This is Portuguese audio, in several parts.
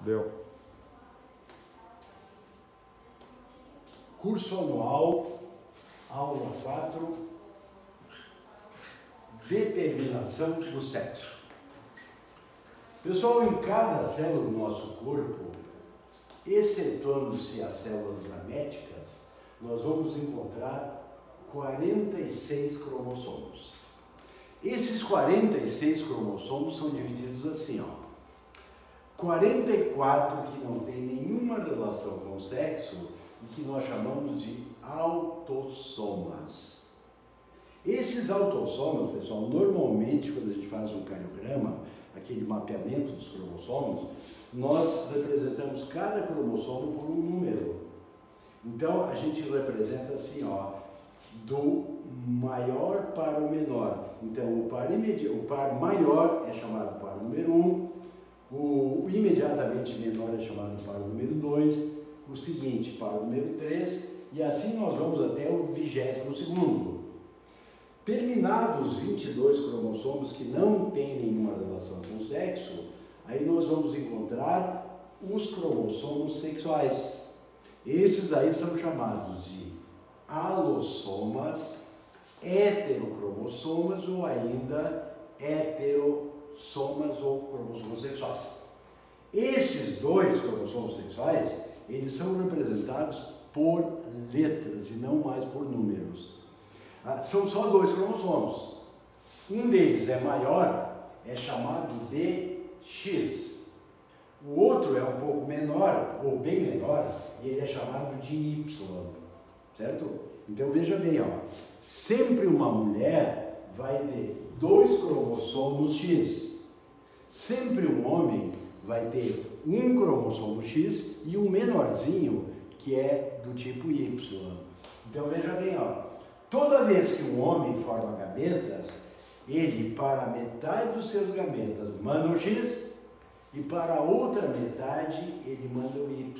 Deu. Curso anual, aula 4, determinação do sexo. Pessoal, em cada célula do nosso corpo, excetuando-se as células gaméticas, nós vamos encontrar 46 cromossomos. Esses 46 cromossomos são divididos assim, ó. 44 que não tem nenhuma relação com o sexo e que nós chamamos de autossomas. Esses autossomas, pessoal, normalmente quando a gente faz um cariograma, aquele mapeamento dos cromossomos, nós representamos cada cromossomo por um número. Então a gente representa assim, ó, do maior para o menor. Então o par maior é chamado par número 1, o imediatamente menor é chamado par número 2, o seguinte, par número 3, e assim nós vamos até o 22º. Terminados os 22 cromossomos que não têm nenhuma relação com o sexo, aí nós vamos encontrar os cromossomos sexuais. Esses aí são chamados de alossomas, heterocromossomas ou ainda heterossomas ou cromossomos sexuais. Esses dois cromossomos sexuais, eles são representados por letras e não mais por números. São só dois cromossomos. Um deles é maior, é chamado de X. O outro é um pouco menor, ou bem menor, e ele é chamado de Y. Certo? Então veja bem, ó. Sempre uma mulher vai ter dois cromossomos X. Sempre um homem vai ter um cromossomo X e um menorzinho que é do tipo Y. Então veja bem, ó. Toda vez que um homem forma gametas, ele para metade dos seus gametas manda o X e para a outra metade ele manda o Y.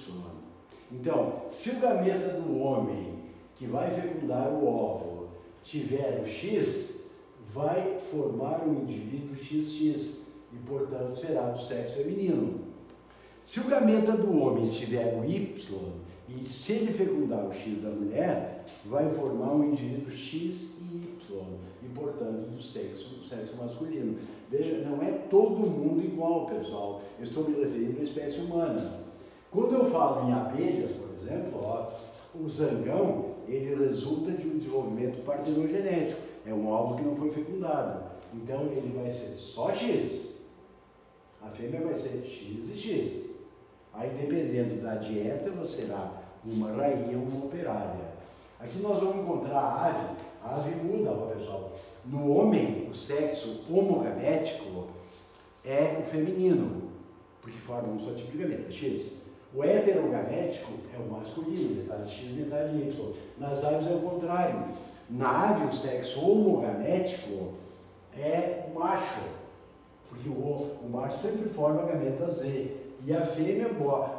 Então, se o gameta do homem que vai fecundar o óvulo tiver o X, vai formar um indivíduo XX e, portanto, será do sexo feminino. Se o gameta do homem tiver o Y e se ele fecundar o X da mulher, vai formar um indivíduo X e Y e, portanto, do sexo masculino. Veja, não é todo mundo igual, pessoal. Eu estou me referindo à espécie humana. Quando eu falo em abelhas, por exemplo, ó, o zangão, ele resulta de um desenvolvimento partenogenético. É um óvulo que não foi fecundado. Então, ele vai ser só X. A fêmea vai ser X e X. Aí, dependendo da dieta, ela será uma rainha ou uma operária. Aqui nós vamos encontrar a ave. A ave muda, ó, pessoal. No homem, o sexo homogamético é o feminino, porque forma um só tipo de gameta, X. O heterogamético é o masculino, metade X, metade Y. Nas aves é o contrário. Na ave, o sexo homogamético é o macho, porque o macho sempre forma a gameta Z. E a fêmea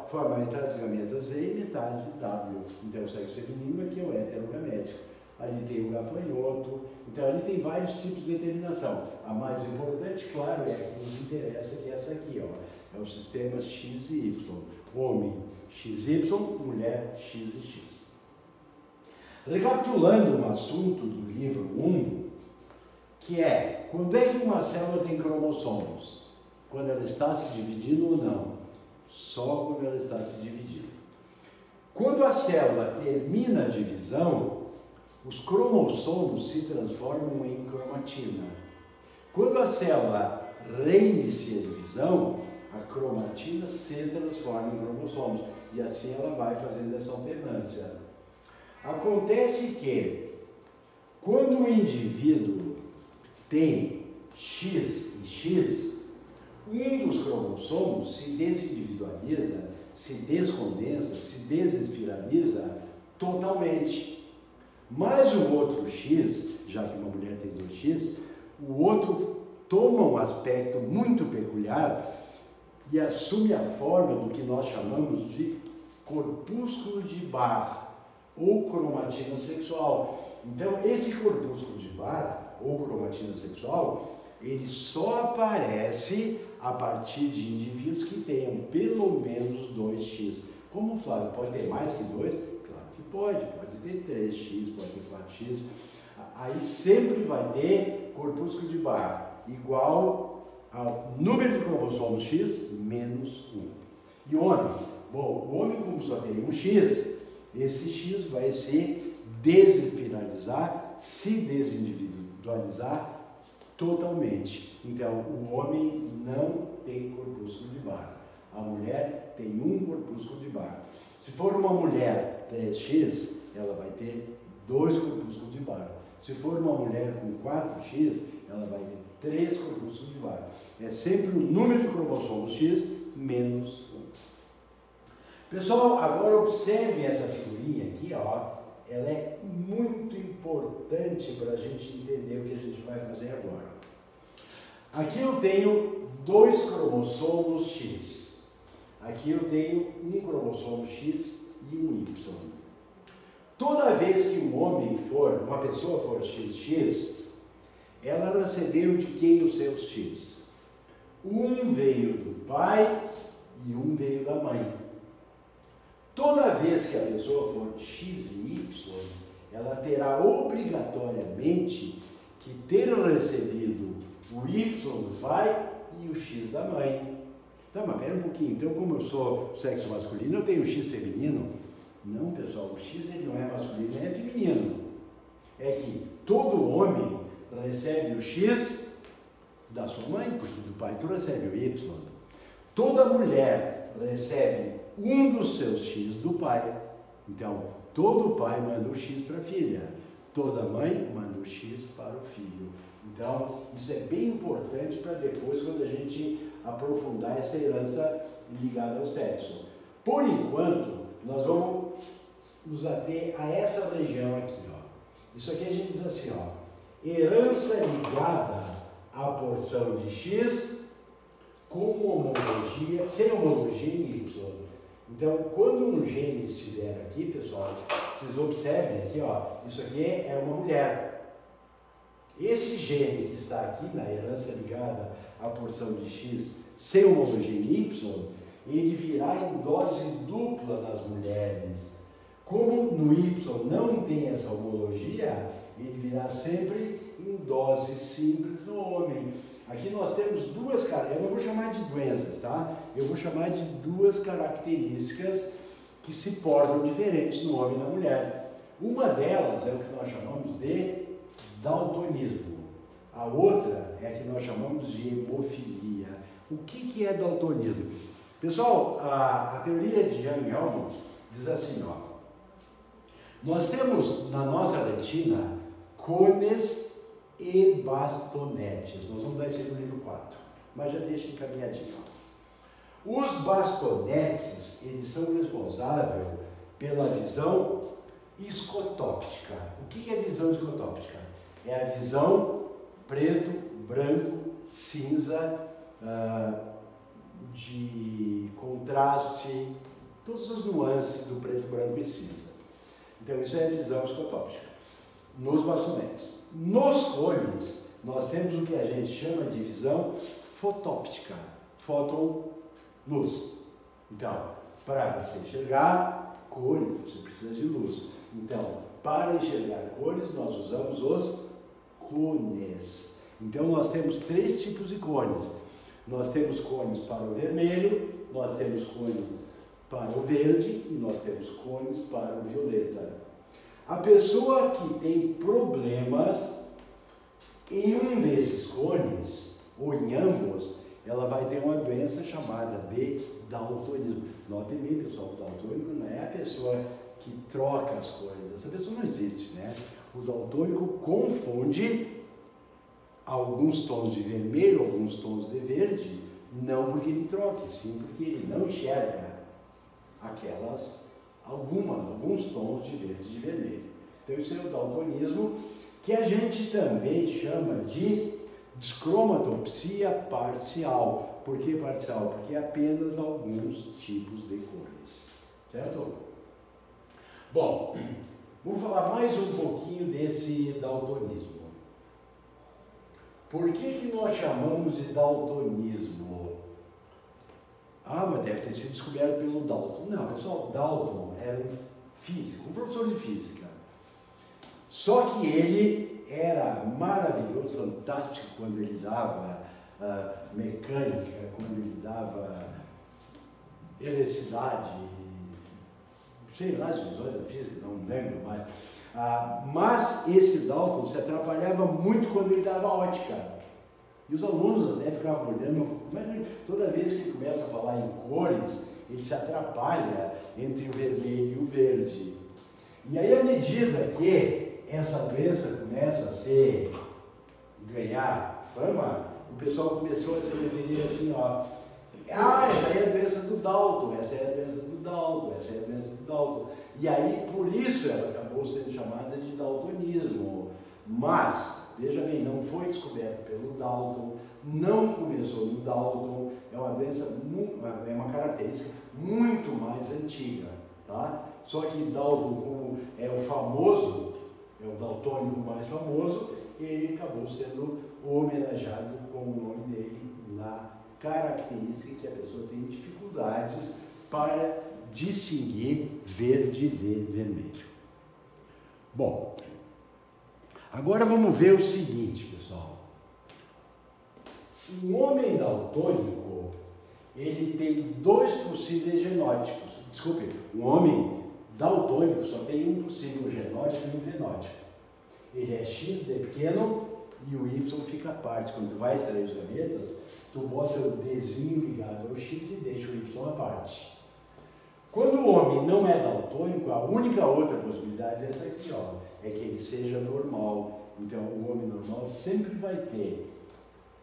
forma metade dos gametas Z e metade do W. Então, o sexo feminino aqui é o heterogamético. Ali tem o gafanhoto. Então, ali tem vários tipos de determinação. A mais importante, claro, é a que nos interessa, que é essa aqui, ó. É o sistema X e Y. Homem XY, mulher X e X. Recapitulando um assunto do livro 1, que é, quando é que uma célula tem cromossomos? Quando ela está se dividindo ou não? Só quando ela está se dividindo. Quando a célula termina a divisão, os cromossomos se transformam em cromatina. Quando a célula reinicia a divisão, a cromatina se transforma em cromossomos. E assim ela vai fazendo essa alternância. Acontece que, quando o indivíduo tem X e X, um dos cromossomos se desindividualiza, se descondensa, se desespiraliza totalmente. Mas o outro X, já que uma mulher tem 2X, o outro toma um aspecto muito peculiar e assume a forma do que nós chamamos de corpúsculo de Barr, ou cromatina sexual. Então, esse corpúsculo de Barr, ou cromatina sexual, ele só aparece a partir de indivíduos que tenham pelo menos Como, Flávio, pode ter mais que 2? Claro que pode ter 3x, pode ter 4x. Aí sempre vai ter corpúsculo de Barr igual ao número de cromossomos X menos 1. E o homem? Bom, o homem, como só tem um X, esse X vai se desespiralizar, se desindividualizar totalmente. Então, o homem não tem corpúsculo de Barr. A mulher tem um corpúsculo de Barr. Se for uma mulher 3x, ela vai ter 2 corpúsculos de Barr. Se for uma mulher com 4x, ela vai ter 3 corpúsculos de Barr. É sempre o número de cromossomos X menos 1. Pessoal, agora observe essa figurinha aqui, ó. Ela é muito importante para a gente entender o que a gente vai fazer agora. Aqui eu tenho 2 cromossomos X. Aqui eu tenho um cromossomo X e um Y. Toda vez que uma pessoa for XX, ela recebeu de quem os seus X? Um veio do pai e um veio da mãe. Toda vez que a pessoa for X e Y, ela terá obrigatoriamente que ter recebido o Y do pai e o X da mãe. Tá, mas pera um pouquinho, então como eu sou sexo masculino, eu tenho o X feminino? Não, pessoal, o X ele não é masculino, é feminino. É que todo homem recebe o X da sua mãe, porque do pai tu recebe o Y. Toda mulher recebe um dos seus X do pai. Então, todo pai manda o X para a filha, toda mãe manda o X para o filho. Então, isso é bem importante para depois, quando a gente aprofundar essa herança ligada ao sexo. Por enquanto, nós vamos nos ater a essa região aqui, ó. Isso aqui a gente diz assim, ó, herança ligada à porção de X com homologia, sem homologia em Y. Então, quando um gene estiver aqui, pessoal, vocês observem aqui, ó, isso aqui é uma mulher. Esse gene que está aqui na herança ligada à porção de X sem homologia em Y, ele virá em dose dupla nas mulheres. Como no Y não tem essa homologia, ele virá sempre em dose simples no homem. Aqui nós temos duas, eu não vou chamar de doenças, tá? Eu vou chamar de duas características que se portam diferentes no homem e na mulher. Uma delas é o que nós chamamos de daltonismo. A outra é a que nós chamamos de hemofilia. O que é daltonismo? Pessoal, a teoria de Young-Helmholtz diz assim, ó, nós temos na nossa retina cones e bastonetes. Nós vamos dar isso no livro 4, mas já deixa encaminhadinho. Os bastonetes, eles são responsáveis pela visão escotóptica. O que é visão escotóptica? É a visão preto, branco, cinza, de contraste, todas as nuances do preto, branco e cinza. Então isso é a visão escotóptica nos bastonetes. Nos cones, nós temos o que a gente chama de visão fotóptica, fóton, luz. Então, para você enxergar cores, você precisa de luz. Então, para enxergar cores, nós usamos os cones. Então, nós temos 3 tipos de cones. Nós temos cones para o vermelho, nós temos cones para o verde e nós temos cones para o violeta. A pessoa que tem problemas em um desses cones, ou em ambos, ela vai ter uma doença chamada de daltonismo. Notem bem, pessoal, o daltônico não é a pessoa que troca as cores, essa pessoa não existe, né? O daltônico confunde alguns tons de vermelho, alguns tons de verde, não porque ele troque, sim porque ele não enxerga alguns tons de verde e de vermelho. Então isso é o daltonismo, que a gente também chama de descromatopsia parcial. Por que parcial? Porque é apenas alguns tipos de cores, certo? Bom, vamos falar mais um pouquinho desse daltonismo. Por que nós chamamos de daltonismo? Ah, mas deve ter sido descoberto pelo Dalton. Não, pessoal, Dalton era um físico, um professor de física. Só que ele era maravilhoso, fantástico quando ele dava mecânica, quando ele dava eletricidade, sei lá, as divisões da física, não lembro mais. Mas esse Dalton se atrapalhava muito quando ele dava ótica. E os alunos até ficavam olhando, como é que toda vez que ele começa a falar em cores, ele se atrapalha entre o vermelho e o verde. E aí, à medida que essa doença começa a ganhar fama, o pessoal começou a se referir assim, ó, essa aí é a doença do Dalton, essa é a doença do Dalton, essa é a doença do Dalton. E aí, por isso, ela acabou sendo chamada de daltonismo. Mas, veja bem, não foi descoberto pelo Dalton, não começou no Dalton, é uma doença, é uma característica muito mais antiga, tá? Só que Dalton, como é o famoso, é o daltônico mais famoso, ele acabou sendo homenageado com o nome dele na característica que a pessoa tem dificuldades para distinguir verde de vermelho. Bom, agora vamos ver o seguinte, pessoal. Um homem daltônico, ele tem dois possíveis genótipos. Desculpe, um homem daltônico só tem um possível genótipo e um fenótipo. Ele é X de pequeno e o Y fica à parte. Quando tu vai extrair os gametas, tu bota o Dzinho ligado ao X e deixa o Y à parte. Quando o homem não é daltônico, a única outra possibilidade é essa aqui, ó, é que ele seja normal. Então, o homem normal sempre vai ter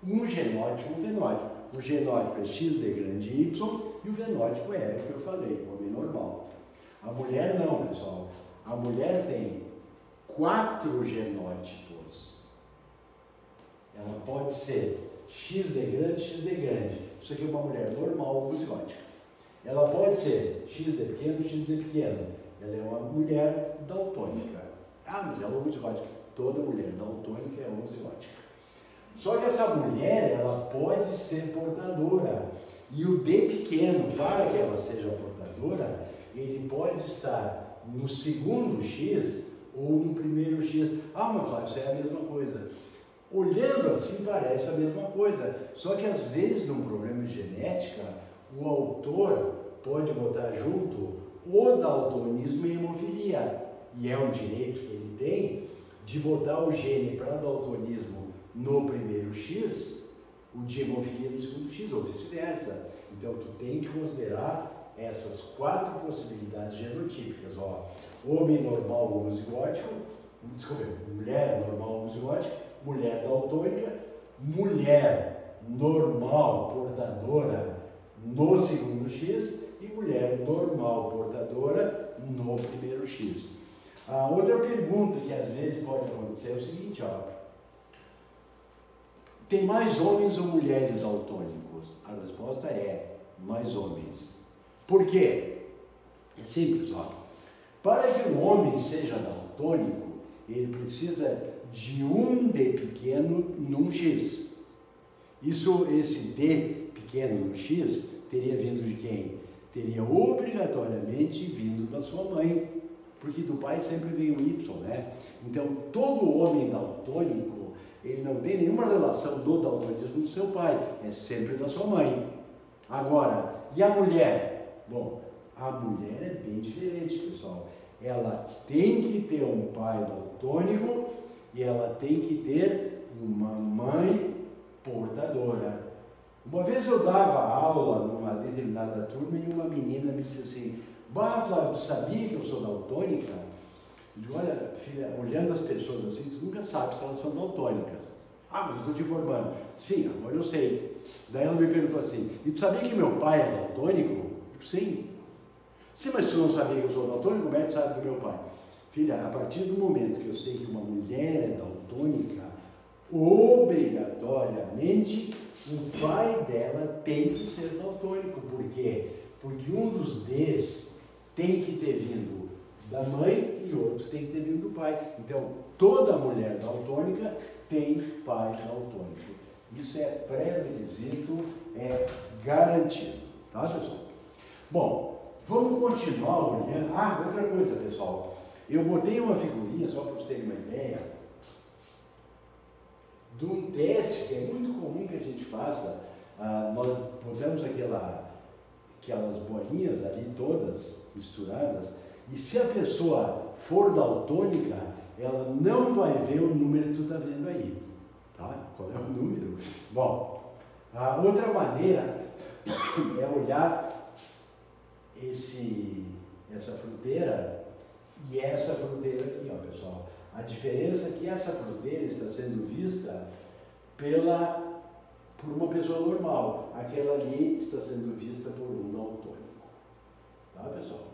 um genótipo e um fenótipo. O genótipo é X de grande Y e o fenótipo é o que eu falei, o homem normal. A mulher não, pessoal. A mulher tem 4 genótipos. Ela pode ser X de grande, X de grande. Isso aqui é uma mulher normal, homozigótica. Ela pode ser X de pequeno, X de pequeno. Ela é uma mulher daltônica. Ah, mas ela é homozigótica. Toda mulher daltônica é homozigótica. Só que essa mulher, ela pode ser portadora. E o D pequeno, para que ela seja portadora, ele pode estar no segundo X ou no primeiro X. Ah, mas Flávio, isso é a mesma coisa. Olhando assim parece a mesma coisa. Só que às vezes, num problema de genética, o autor pode botar junto o daltonismo e a hemofilia. E é um direito que ele tem de botar o gene para daltonismo no primeiro X, o de hemofilia no segundo X, ou vice-versa. Então, tu tem que considerar essas 4 possibilidades genotípicas, ó. Homem normal homozigótico, desculpa, mulher normal homozigótica, mulher daltônica, mulher normal portadora no segundo X e mulher normal portadora no primeiro X. A outra pergunta que às vezes pode acontecer é o seguinte, ó. Tem mais homens ou mulheres daltônicos? A resposta é mais homens. Por quê? É simples, ó. Para que o homem seja daltônico, ele precisa de um D pequeno num X. Esse D pequeno no X teria vindo de quem? Teria obrigatoriamente vindo da sua mãe, porque do pai sempre vem o Y, né? Então, todo homem daltônico, ele não tem nenhuma relação do daltonismo do seu pai, é sempre da sua mãe. Agora, e a mulher? Bom, a mulher é bem diferente, pessoal. Ela tem que ter um pai daltônico e ela tem que ter uma mãe portadora. Uma vez eu dava aula numa determinada turma e uma menina me disse assim: "Bah, Flávio, tu sabia que eu sou daltônica?" Eu digo: "Olha, filha, olhando as pessoas assim, tu nunca sabe se elas são daltônicas." "Ah, mas eu estou te informando." "Sim, agora eu sei." Daí ela me perguntou assim: "E tu sabia que meu pai é daltônico?" Eu digo: "Sim." "Sim, mas tu não sabia que eu sou daltônico? Como é que tu sabe do meu pai?" "Filha, a partir do momento que eu sei que uma mulher é daltônica, obrigatoriamente o pai dela tem que ser daltônico." Por quê? Porque um dos Ds tem que ter vindo da mãe e outro tem que ter vindo do pai. Então, toda mulher daltônica tem pai daltônico. Isso é pré-requisito, é garantido. Tá, pessoal? Bom, vamos continuar olhando. Ah, outra coisa, pessoal. Eu botei uma figurinha, só para vocês terem uma ideia, de um teste que é muito comum que a gente faça. Nós botamos aquelas bolinhas ali todas misturadas, e se a pessoa for daltônica, ela não vai ver o número que tu está vendo aí. Tá? Qual é o número? Bom, a outra maneira é olhar essa fruteira e essa fruteira aqui, ó, pessoal. A diferença é que essa fruteira está sendo vista por uma pessoa normal. Aquela ali está sendo vista por um daltônico. Tá, pessoal?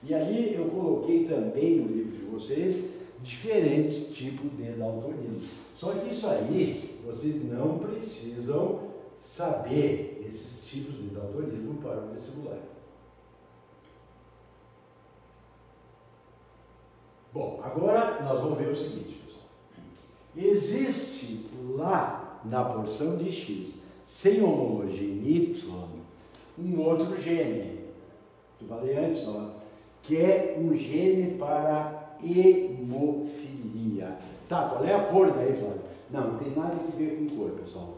E ali eu coloquei também no livro de vocês diferentes tipos de daltonismo. Só que isso aí, vocês não precisam saber esses tipos de daltonismo para o vestibular. Bom, agora nós vamos ver o seguinte, pessoal. Existe lá na porção de X, sem homologia em Y, um outro gene, que eu falei antes, ó, que é um gene para hemofilia. Tá, qual é a cor daí, Flávio? Não tem nada a ver com cor, pessoal.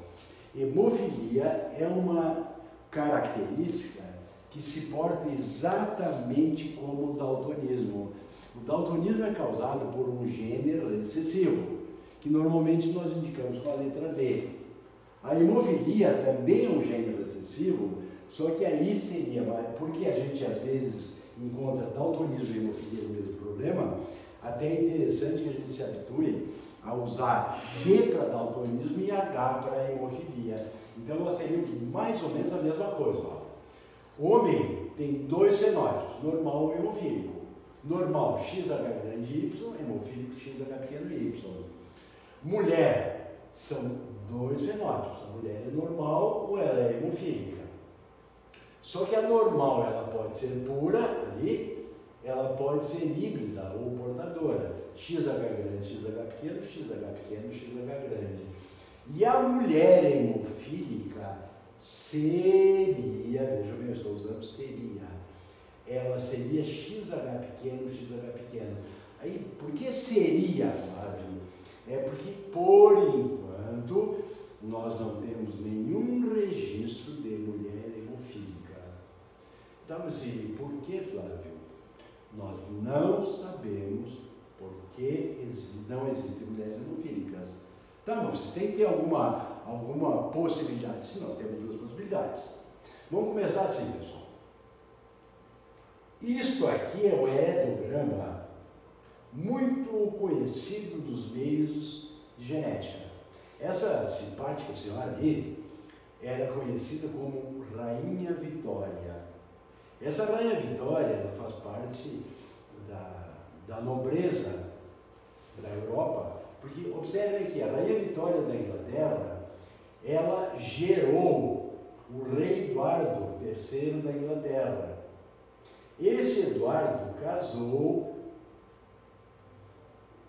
Hemofilia é uma característica que se porta exatamente como o daltonismo. O daltonismo é causado por um gene recessivo, que normalmente nós indicamos com a letra D. A hemofilia também é um gene recessivo, só que aí seria, porque a gente às vezes encontra daltonismo e hemofilia no mesmo problema, até é interessante que a gente se habitue a usar D para daltonismo e H para hemofilia. Então nós teríamos mais ou menos a mesma coisa. Ó. O homem tem dois fenótipos, normal e hemofílico. Normal, XH grande Y, hemofílico, XH pequeno Y. Mulher, são dois fenótipos. A mulher é normal ou ela é hemofílica. Só que a normal, ela pode ser pura ali, ela pode ser híbrida ou portadora. XH grande, XH pequeno, XH grande. E a mulher hemofílica seria, veja bem, eu estou usando seria. Ela seria XH pequeno. Aí, por que seria, Flávio? É porque, por enquanto, nós não temos nenhum registro de mulher hemofílica. Então, assim, por que, Flávio? Nós não sabemos por que não existem mulheres hemofílicas. Tá, mas vocês têm que ter alguma possibilidade. Sim, nós temos duas possibilidades. Vamos começar assim, pessoal. Isto aqui é o heredograma muito conhecido dos meios de genética. Essa simpática senhora ali era conhecida como Rainha Vitória. Essa Rainha Vitória, ela faz parte da nobreza da Europa, porque observem que a Rainha Vitória da Inglaterra, ela gerou o rei Eduardo III da Inglaterra. Esse Eduardo casou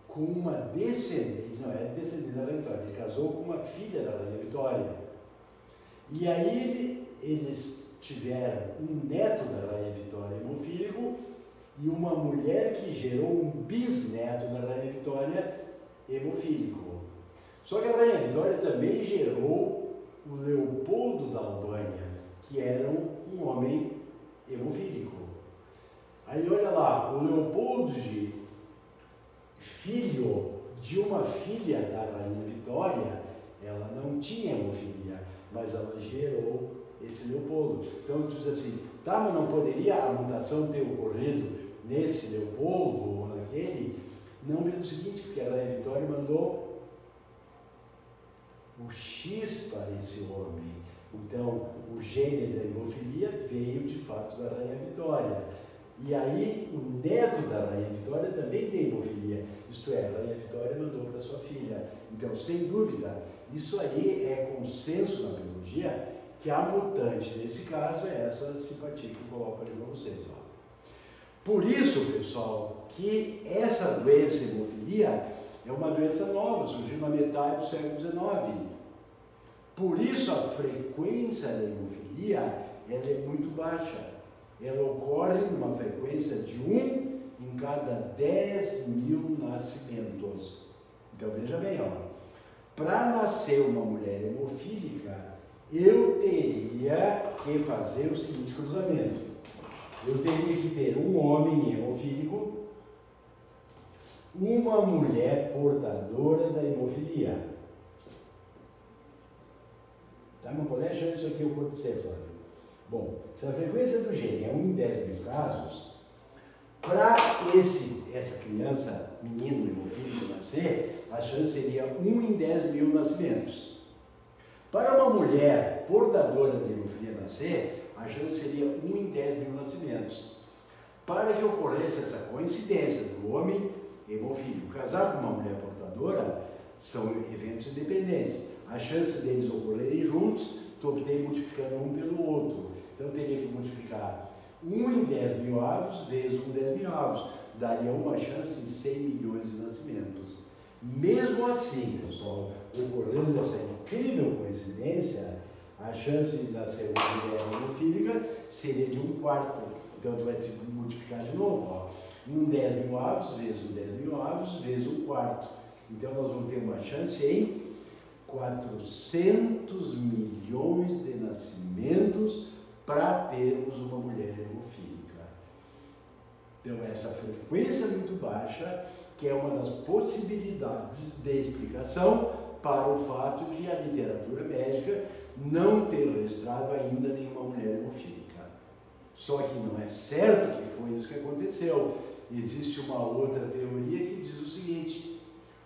com uma descendente, não é descendente da Rainha Vitória, ele casou com uma filha da Rainha Vitória. E aí eles tiveram um neto da Rainha Vitória hemofílico e uma mulher que gerou um bisneto da Rainha Vitória hemofílico. Só que a Rainha Vitória também gerou o Leopoldo da Albânia, que era um homem hemofílico. Aí olha lá, o Leopoldo, filho de uma filha da Rainha Vitória, ela não tinha hemofilia, mas ela gerou esse Leopoldo. Então tu diz assim, tá, mas não poderia a mutação ter ocorrido nesse Leopoldo ou naquele? Não, pelo seguinte, porque a Rainha Vitória mandou o X para esse homem. Então, o gene da hemofilia veio de fato da Rainha Vitória. E aí, o neto da Rainha Vitória também tem hemofilia. Isto é, a Rainha Vitória mandou para sua filha. Então, sem dúvida, isso aí é consenso na biologia, que a mutante, nesse caso, é essa simpatia que eu coloco ali para vocês. Ó. Por isso, pessoal, que essa doença, hemofilia, é uma doença nova, surgiu na metade do século XIX. Por isso, a frequência da hemofilia ela é muito baixa. Ela ocorre numa frequência de 1 em cada 10.000 nascimentos. Então veja bem, para nascer uma mulher hemofílica, eu teria que fazer o seguinte cruzamento. Eu teria que ter um homem hemofílico, uma mulher portadora da hemofilia. Tá, meu colégio, isso aqui acontecer, Flávio. Bom, se a frequência do gene é 1 em 10.000 casos, para essa criança, menino hemofílico, nascer, a chance seria 1 em 10.000 nascimentos. Para uma mulher portadora da hemofilia nascer, a chance seria 1 em 10.000 nascimentos. Para que ocorresse essa coincidência do homem hemofílico casar com uma mulher portadora, são eventos independentes. A chance deles ocorrerem juntos, tu obtém multiplicando um pelo outro. Então, teria que multiplicar 1 em 10.000 avos vezes 1 em 10.000 avos. Daria uma chance em 100 milhões de nascimentos. Mesmo assim, pessoal, ocorrendo essa incrível coincidência, a chance de nascer uma mulher hemofílica seria de 1/4. Então, tu vai ter que multiplicar de novo. 1 em 10.000 avos vezes 1 em 10.000 avos vezes 1/4. Então, nós vamos ter uma chance em 400 milhões de nascimentos para termos uma mulher hemofílica. Então, essa frequência é muito baixa, que é uma das possibilidades de explicação para o fato de a literatura médica não ter registrado ainda nenhuma mulher hemofílica. Só que não é certo que foi isso que aconteceu. Existe uma outra teoria que diz o seguinte: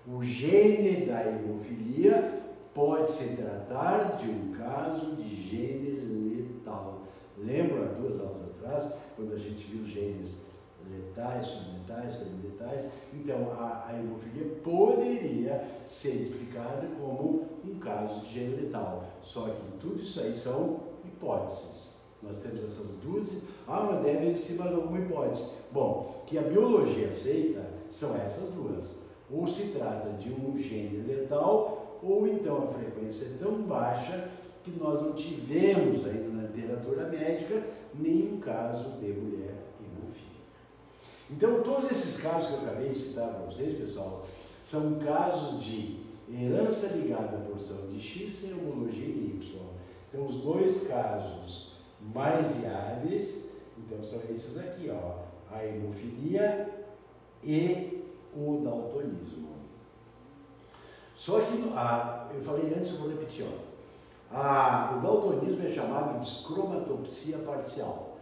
o gene da hemofilia pode se tratar de um caso de gene letal. Lembra, 2 aulas atrás, quando a gente viu genes letais, subletais, semiletais? Então, a hemofilia poderia ser explicada como um caso de gene letal. Só que tudo isso aí são hipóteses. Nós temos essas duas. Mas deve existir mais alguma hipótese. Bom, que a biologia aceita são essas duas. Ou se trata de um gene letal, ou então a frequência é tão baixa que nós não tivemos ainda na literatura médica nenhum caso de mulher hemofílica. Então, todos esses casos que eu acabei de citar para vocês, pessoal, são casos de herança ligada à porção de X sem homologia em Y. Então, os dois casos mais viáveis, então, são esses aqui, a hemofilia e o daltonismo. Só que, eu falei antes, eu vou repetir, o daltonismo é chamado de descromatopsia parcial.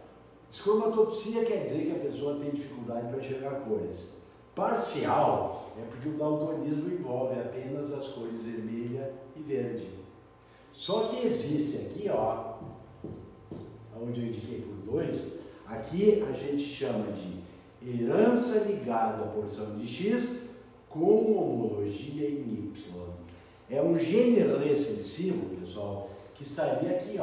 Descromatopsia quer dizer que a pessoa tem dificuldade para enxergar cores. Parcial é porque o daltonismo envolve apenas as cores vermelha e verde. Só que existe aqui, onde eu indiquei por 2, aqui a gente chama de herança ligada à porção de X com homologia em Y. É um gene recessivo, pessoal, que estaria aqui,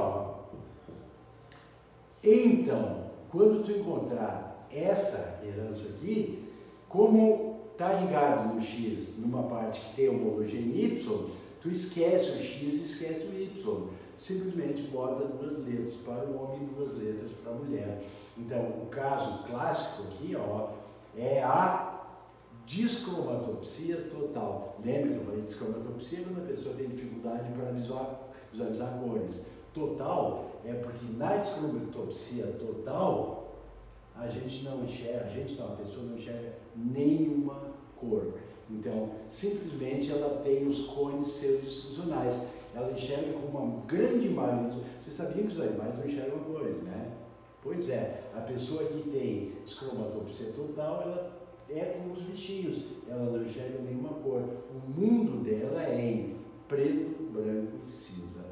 Então, quando tu encontrar essa herança aqui, como está ligado no X, numa parte que tem homologia em Y, tu esquece o X e esquece o Y. Simplesmente bota 2 letras para o homem e 2 letras para a mulher. Então, o caso clássico aqui, é a descromatopsia total. Lembra que eu falei descromatopsia quando a pessoa tem dificuldade para visualizar cores. Total é porque na descromatopsia total a pessoa não enxerga nenhuma cor. Então, simplesmente ela tem os cones seus disfuncionais. Ela enxerga como uma grande maioria. Vocês sabiam que os animais não enxergam cores, né? Pois é, a pessoa que tem descromatopsia total, ela é como os bichinhos, ela não enxerga nenhuma cor. O mundo dela é em preto, branco e cinza.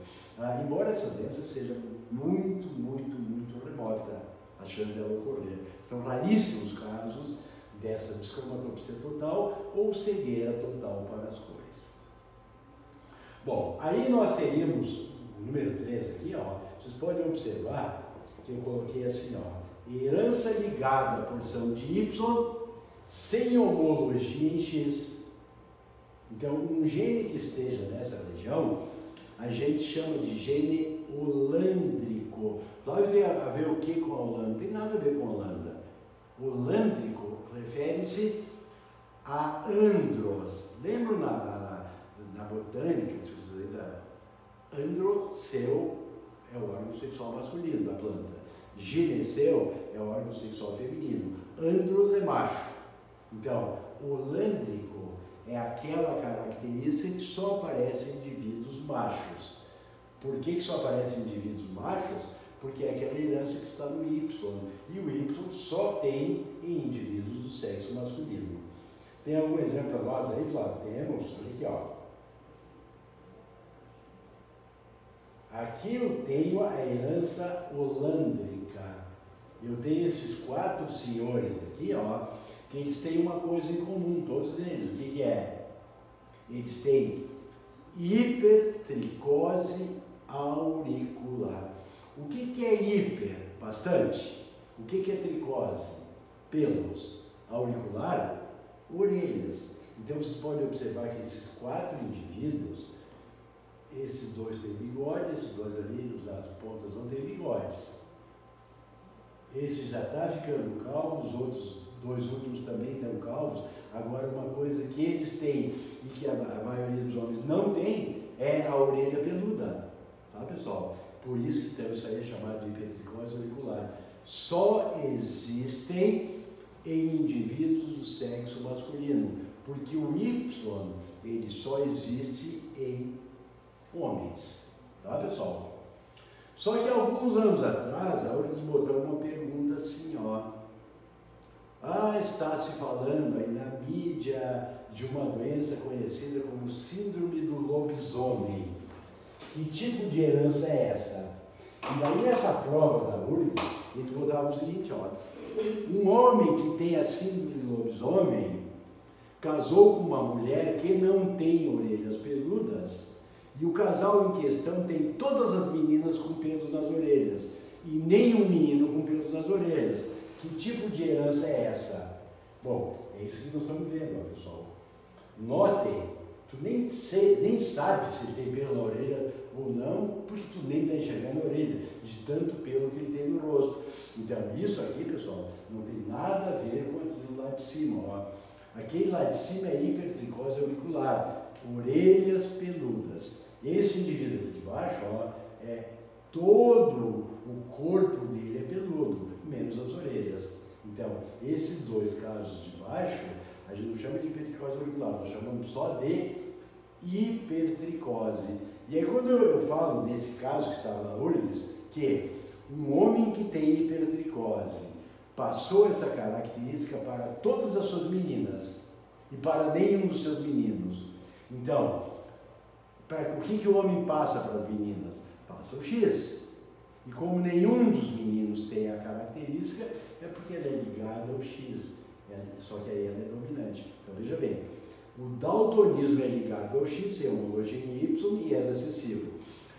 Embora essa doença seja muito, muito, muito remota, a chance dela ocorrer. São raríssimos casos dessa descromatopsia total ou cegueira total para as cores. Bom, aí nós teríamos o número 3 aqui, vocês podem observar que eu coloquei assim, herança ligada à porção de Y sem homologia em X. Então, um gene que esteja nessa região, a gente chama de gene holândrico. lândrico. Flávio, tem a ver o que com a Holanda? Não tem nada a ver com a Holanda. O lândrico refere-se a andros. Lembram na botânica, se vocês ainda... Androceu é o órgão sexual masculino da planta. Gineceu é o órgão sexual feminino. Andros é macho. Então, o lândrico é aquela característica que só aparece em indivíduos machos. Por que só aparece em indivíduos machos? Porque é aquela herança que está no Y. E o Y só tem em indivíduos do sexo masculino. Tem algum exemplo para nós aí, Flávio? Temos. Olha aqui, ó. Aqui eu tenho a herança holândrica. Eu tenho esses 4 senhores aqui, ó, que eles têm uma coisa em comum, todos eles. O que é? Eles têm hipertricose auricular. O que é hiper? Bastante. O que é tricose? Pelos. Auricular? Orelhas. Então vocês podem observar que esses 4 indivíduos, esses 2 têm bigode, esses 2 ali nas pontas não têm bigodes. Esse já está ficando calvo, os outros 2 últimos também estão calvos. Agora, uma coisa que eles têm e que a maioria dos homens não tem é a orelha peluda, tá, pessoal? Por isso que então, isso aí é chamado de hipertricose auricular. Só existem em indivíduos do sexo masculino, porque o Y, ele só existe em homens, tá, pessoal? Só que alguns anos atrás, a URGS botou uma pergunta assim, ó. Está se falando aí na mídia de uma doença conhecida como síndrome do lobisomem. Que tipo de herança é essa? E daí nessa prova da URGS, eles botavam o seguinte, ó. Um homem que tem a síndrome do lobisomem casou com uma mulher que não tem orelhas peludas. E o casal em questão tem todas as meninas com pelos nas orelhas e nenhum menino com pelos nas orelhas. Que tipo de herança é essa? Bom, é isso que nós estamos vendo, ó, pessoal. Notem, tu nem sabe se ele tem pelo na orelha ou não, porque tu nem está enxergando a orelha, de tanto pelo que ele tem no rosto. Então, isso aqui, pessoal, não tem nada a ver com aquilo lá de cima, ó. Aquele lá de cima é hipertricose auricular, orelhas peludas. Esse indivíduo aqui de baixo, ó, todo o corpo dele é peludo, menos as orelhas. Então, esses 2 casos de baixo, a gente não chama de hipertricose auricular, nós chamamos só de hipertricose. E aí, quando eu falo nesse caso que estava na URGS, que um homem que tem hipertricose passou essa característica para todas as suas meninas e para nenhum dos seus meninos. Então, o que o homem passa para as meninas? Passa o X. E como nenhum dos meninos tem a característica, é porque ela é ligada ao X. Só que aí ela é dominante. Então veja bem, o daltonismo é ligado ao X, é homologia em Y e é recessivo.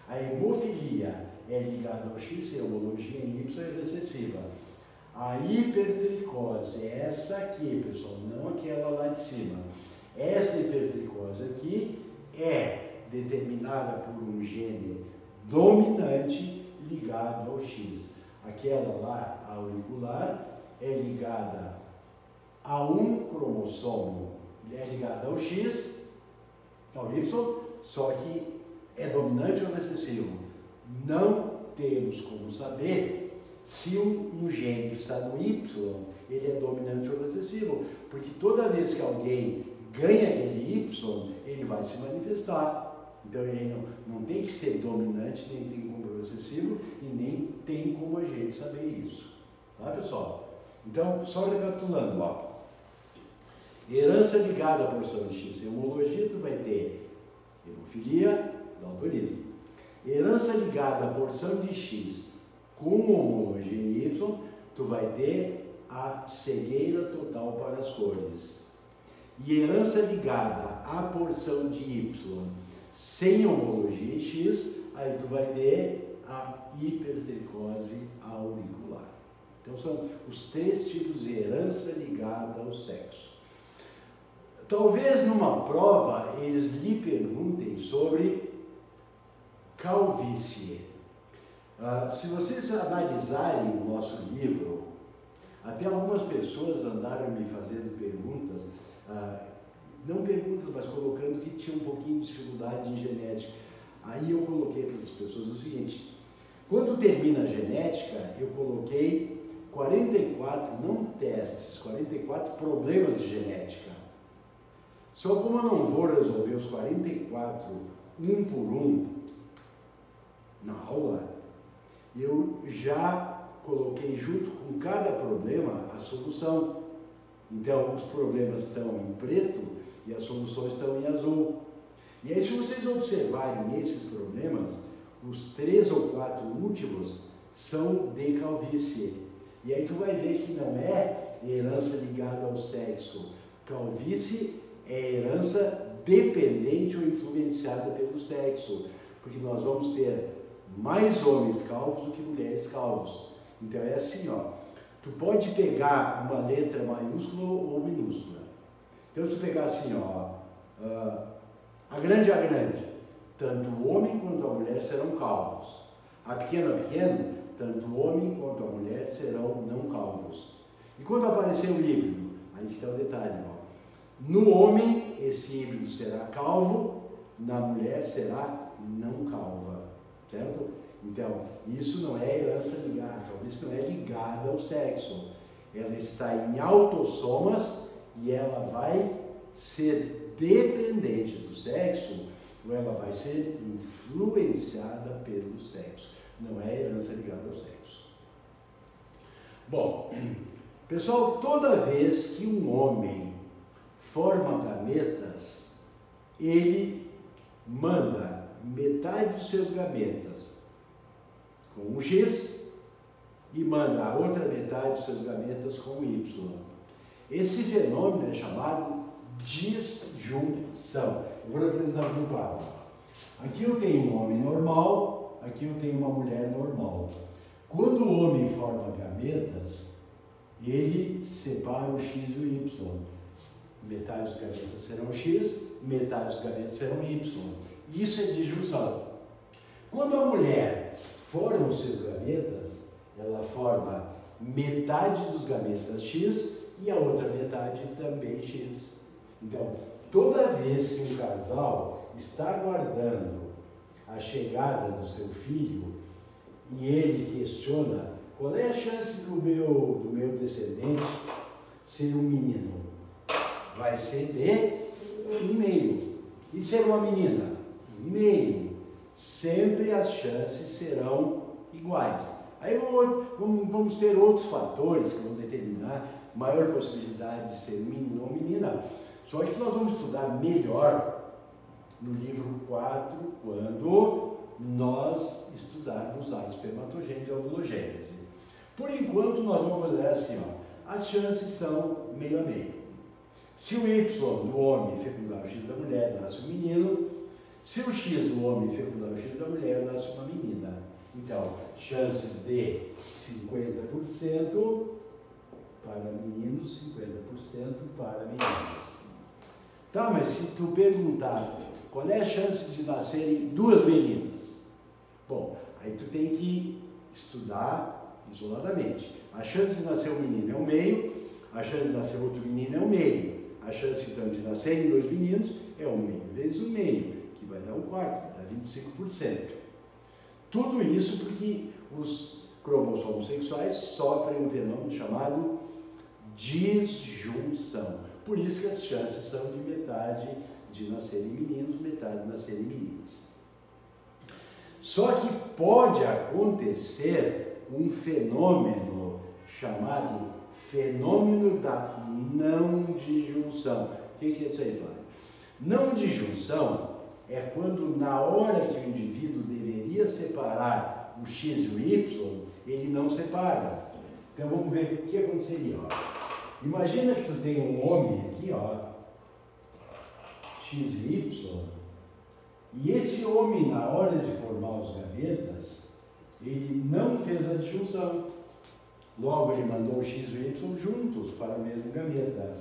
A hemofilia é ligada ao X, é homologia em Y e é recessiva. A hipertricose é essa aqui, pessoal, não aquela lá de cima. Essa hipertricose aqui é determinada por um gene dominante ligado ao X. Aquela lá, a auricular, é ligada a um cromossomo, é ligada ao X, ao Y, só que é dominante ou recessivo. Não temos como saber se um gene que está no Y, ele é dominante ou recessivo, porque toda vez que alguém ganha aquele Y, ele vai se manifestar. Então ele não tem que ser dominante, nem tem como recessivo e nem tem como a gente saber isso. Tá, pessoal? Então, só recapitulando, ó. Herança ligada à porção de X. Homologia, tu vai ter hemofilia, daltonismo. Herança ligada à porção de X com homologia em Y, tu vai ter a cegueira total para as cores. E herança ligada à porção de Y sem homologia em X, aí tu vai ter a hipertricose auricular. Então são os 3 tipos de herança ligada ao sexo. Talvez numa prova eles lhe perguntem sobre calvície. Se vocês analisarem o nosso livro, até algumas pessoas andaram me fazendo perguntas, não perguntas, mas colocando que tinha um pouquinho de dificuldade em genética. Aí eu coloquei para as pessoas o seguinte: quando termina a genética, eu coloquei 44, não testes, 44 problemas de genética. Só como eu não vou resolver os 44 um por um na aula, eu já coloquei junto com cada problema a solução. Então, os problemas estão em preto e as soluções estão em azul. E aí, se vocês observarem esses problemas, os 3 ou 4 últimos são de calvície. E aí tu vai ver que não é herança ligada ao sexo. Calvície é herança dependente ou influenciada pelo sexo. Porque nós vamos ter mais homens calvos do que mulheres calvos. Então é assim, ó. Tu pode pegar uma letra maiúscula ou minúscula. Então se tu pegar assim, ó, a grande, tanto o homem quanto a mulher serão calvos. A pequeno, tanto o homem quanto a mulher serão não calvos. E quando aparecer o híbrido, aí fica o detalhe, ó. No homem, esse híbrido será calvo, na mulher será não calva, certo? Então, isso não é herança ligada, isso não é ligada ao sexo. Ela está em autossomas e ela vai ser dependente do sexo ou ela vai ser influenciada pelo sexo. Não é herança ligada ao sexo. Bom, pessoal, toda vez que um homem forma gametas, ele manda metade dos seus gametas com um X e manda a outra metade dos seus gametas com um Y. Esse fenômeno é chamado disjunção. Eu vou representar no quadro. Aqui eu tenho um homem normal, aqui eu tenho uma mulher normal. Quando o homem forma gametas, ele separa o X e o Y. Metade dos gametas serão X, metade dos gametas serão Y. Isso é disjunção. Quando a mulher forma os seus gametas, ela forma metade dos gametas X e a outra metade também X. Então, toda vez que um casal está aguardando a chegada do seu filho e ele questiona qual é a chance do meu descendente ser um menino, vai ser de 1,5. E ser uma menina, 1,5. Sempre as chances serão iguais. Aí vamos ter outros fatores que vão determinar maior possibilidade de ser um menino ou menina. Só que nós vamos estudar melhor no livro 4, quando nós estudarmos a espermatogênese e a ovulogênese. Por enquanto, nós vamos olhar assim, ó, as chances são meio a meio. Se o Y do homem fecundar o X da mulher, nasce um menino. Se o X do homem fecundar o X da mulher, nasce uma menina. Então, chances de 50% para meninos, 50% para meninas. Tá, mas se tu perguntar qual é a chance de nascerem 2 meninas? Bom, aí tu tem que estudar isoladamente. A chance de nascer um menino é 1,5, a chance de nascer outro menino é 1,5. A chance, então, de nascerem 2 meninos é 1,5 vezes 1,5, que vai dar 1/4, vai dar 25%. Tudo isso porque os cromossomos sexuais sofrem um fenômeno chamado disjunção. Por isso que as chances são de metade de nascerem meninos, metade de nascerem meninas. Só que pode acontecer um fenômeno chamado fenômeno da não disjunção. O que é isso aí, Flávio? Não disjunção é quando, na hora que o indivíduo deveria separar o X e o Y, ele não separa. Então vamos ver o que aconteceria. Ó. Imagina que tu tem um homem aqui, ó, X e Y, e esse homem, na hora de formar os gametas, ele não fez a disjunção. Logo, ele mandou o X e o Y juntos para o mesmo gameta.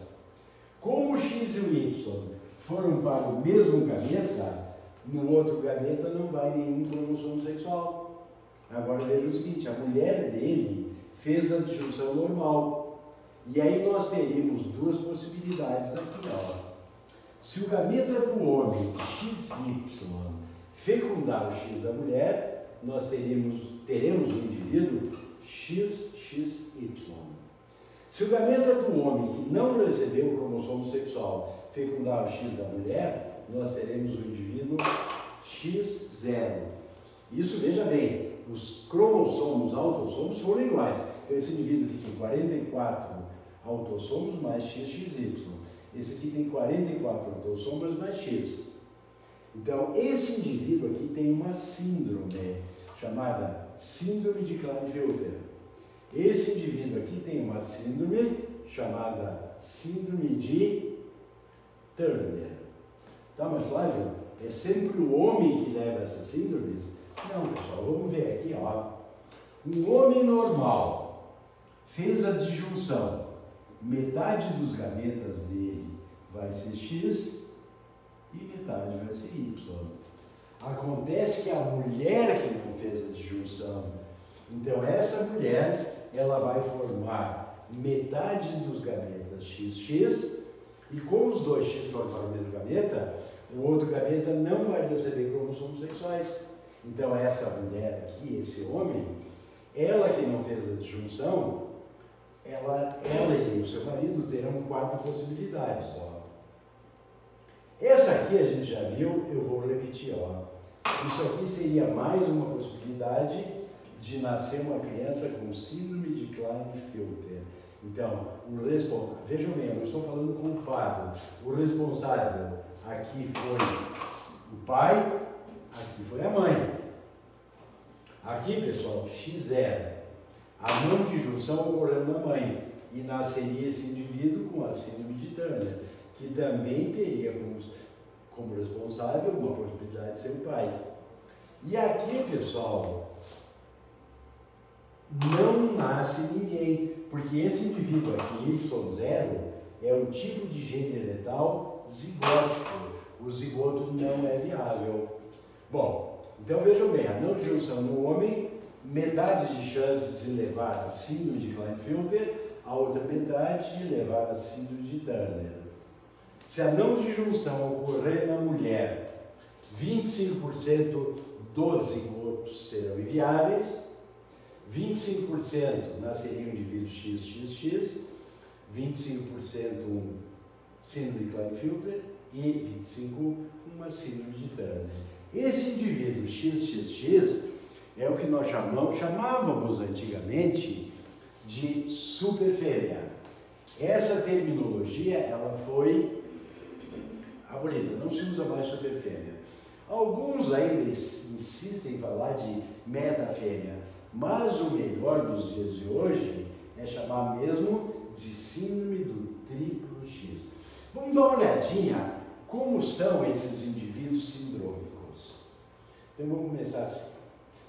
Como o X e o Y foram para o mesmo gameta, no outro gameta não vai nenhum cromossomo sexual. Agora veja o seguinte, a mulher dele fez a disjunção normal. E aí nós teríamos duas possibilidades aqui, ó. Se o gameta do homem, XY, fecundar o X da mulher, nós teremos um indivíduo XXY. Se o gameta do homem que não recebeu o cromossomo sexual fecundar o X da mulher, nós teremos um indivíduo X0. Isso, veja bem, os cromossomos, autossomos foram iguais. Então, esse indivíduo aqui tem 44 autossomos mais XXY. Esse aqui tem 44 autossomos mais X. Então, esse indivíduo aqui tem uma síndrome chamada síndrome de Klinefelter. Esse indivíduo aqui tem uma síndrome chamada síndrome de Turner. Tá, mas Flávio, é sempre o homem que leva essas síndromes? Não, pessoal, vamos ver aqui, ó. Um homem normal fez a disjunção. Metade dos gametas dele vai ser X e metade vai ser Y. Acontece que a mulher que não fez a disjunção, então essa mulher, ela vai formar metade dos gametas XX, e como os dois X formaram o mesmo gameta, o outro gameta não vai receber cromossomos sexuais. Então essa mulher aqui, esse homem, ela que não fez a disjunção, ela e o seu marido terão 4 possibilidades. Ó. Essa aqui a gente já viu, eu vou repetir. Ó. Isso aqui seria mais uma possibilidade de nascer uma criança com síndrome de Klinefelter. Então, vejam bem, eu não estou falando culpado. O responsável aqui foi o pai, aqui foi a mãe. Aqui, pessoal, X0. A não disjunção ocorreu na mãe e nasceria esse indivíduo com a síndrome de Turner, que também teria como responsável uma possibilidade de ser o pai. E aqui, pessoal, não nasce ninguém, porque esse indivíduo aqui, Y0, é um tipo de gene letal zigótico. O zigoto não é viável. Bom, então vejam bem, a não disjunção no homem, metade de chances de levar a síndrome de Klinefelter, a outra metade de levar a síndrome de Turner. Se a não disjunção ocorrer na mulher, 25% dos zigotos serão inviáveis, 25% nasceriam indivíduos XXX, 25% síndrome de Klinefelter e 25% uma síndrome de Turner. Esse indivíduo XXX é o que nós chamávamos antigamente de superfêmea. Essa terminologia ela foi abolida, não se usa mais superfêmea. Alguns ainda insistem em falar de metafêmea, mas o melhor dos dias de hoje é chamar mesmo de síndrome do triplo X. Vamos dar uma olhadinha como são esses indivíduos sindrômicos. Então vamos começar assim.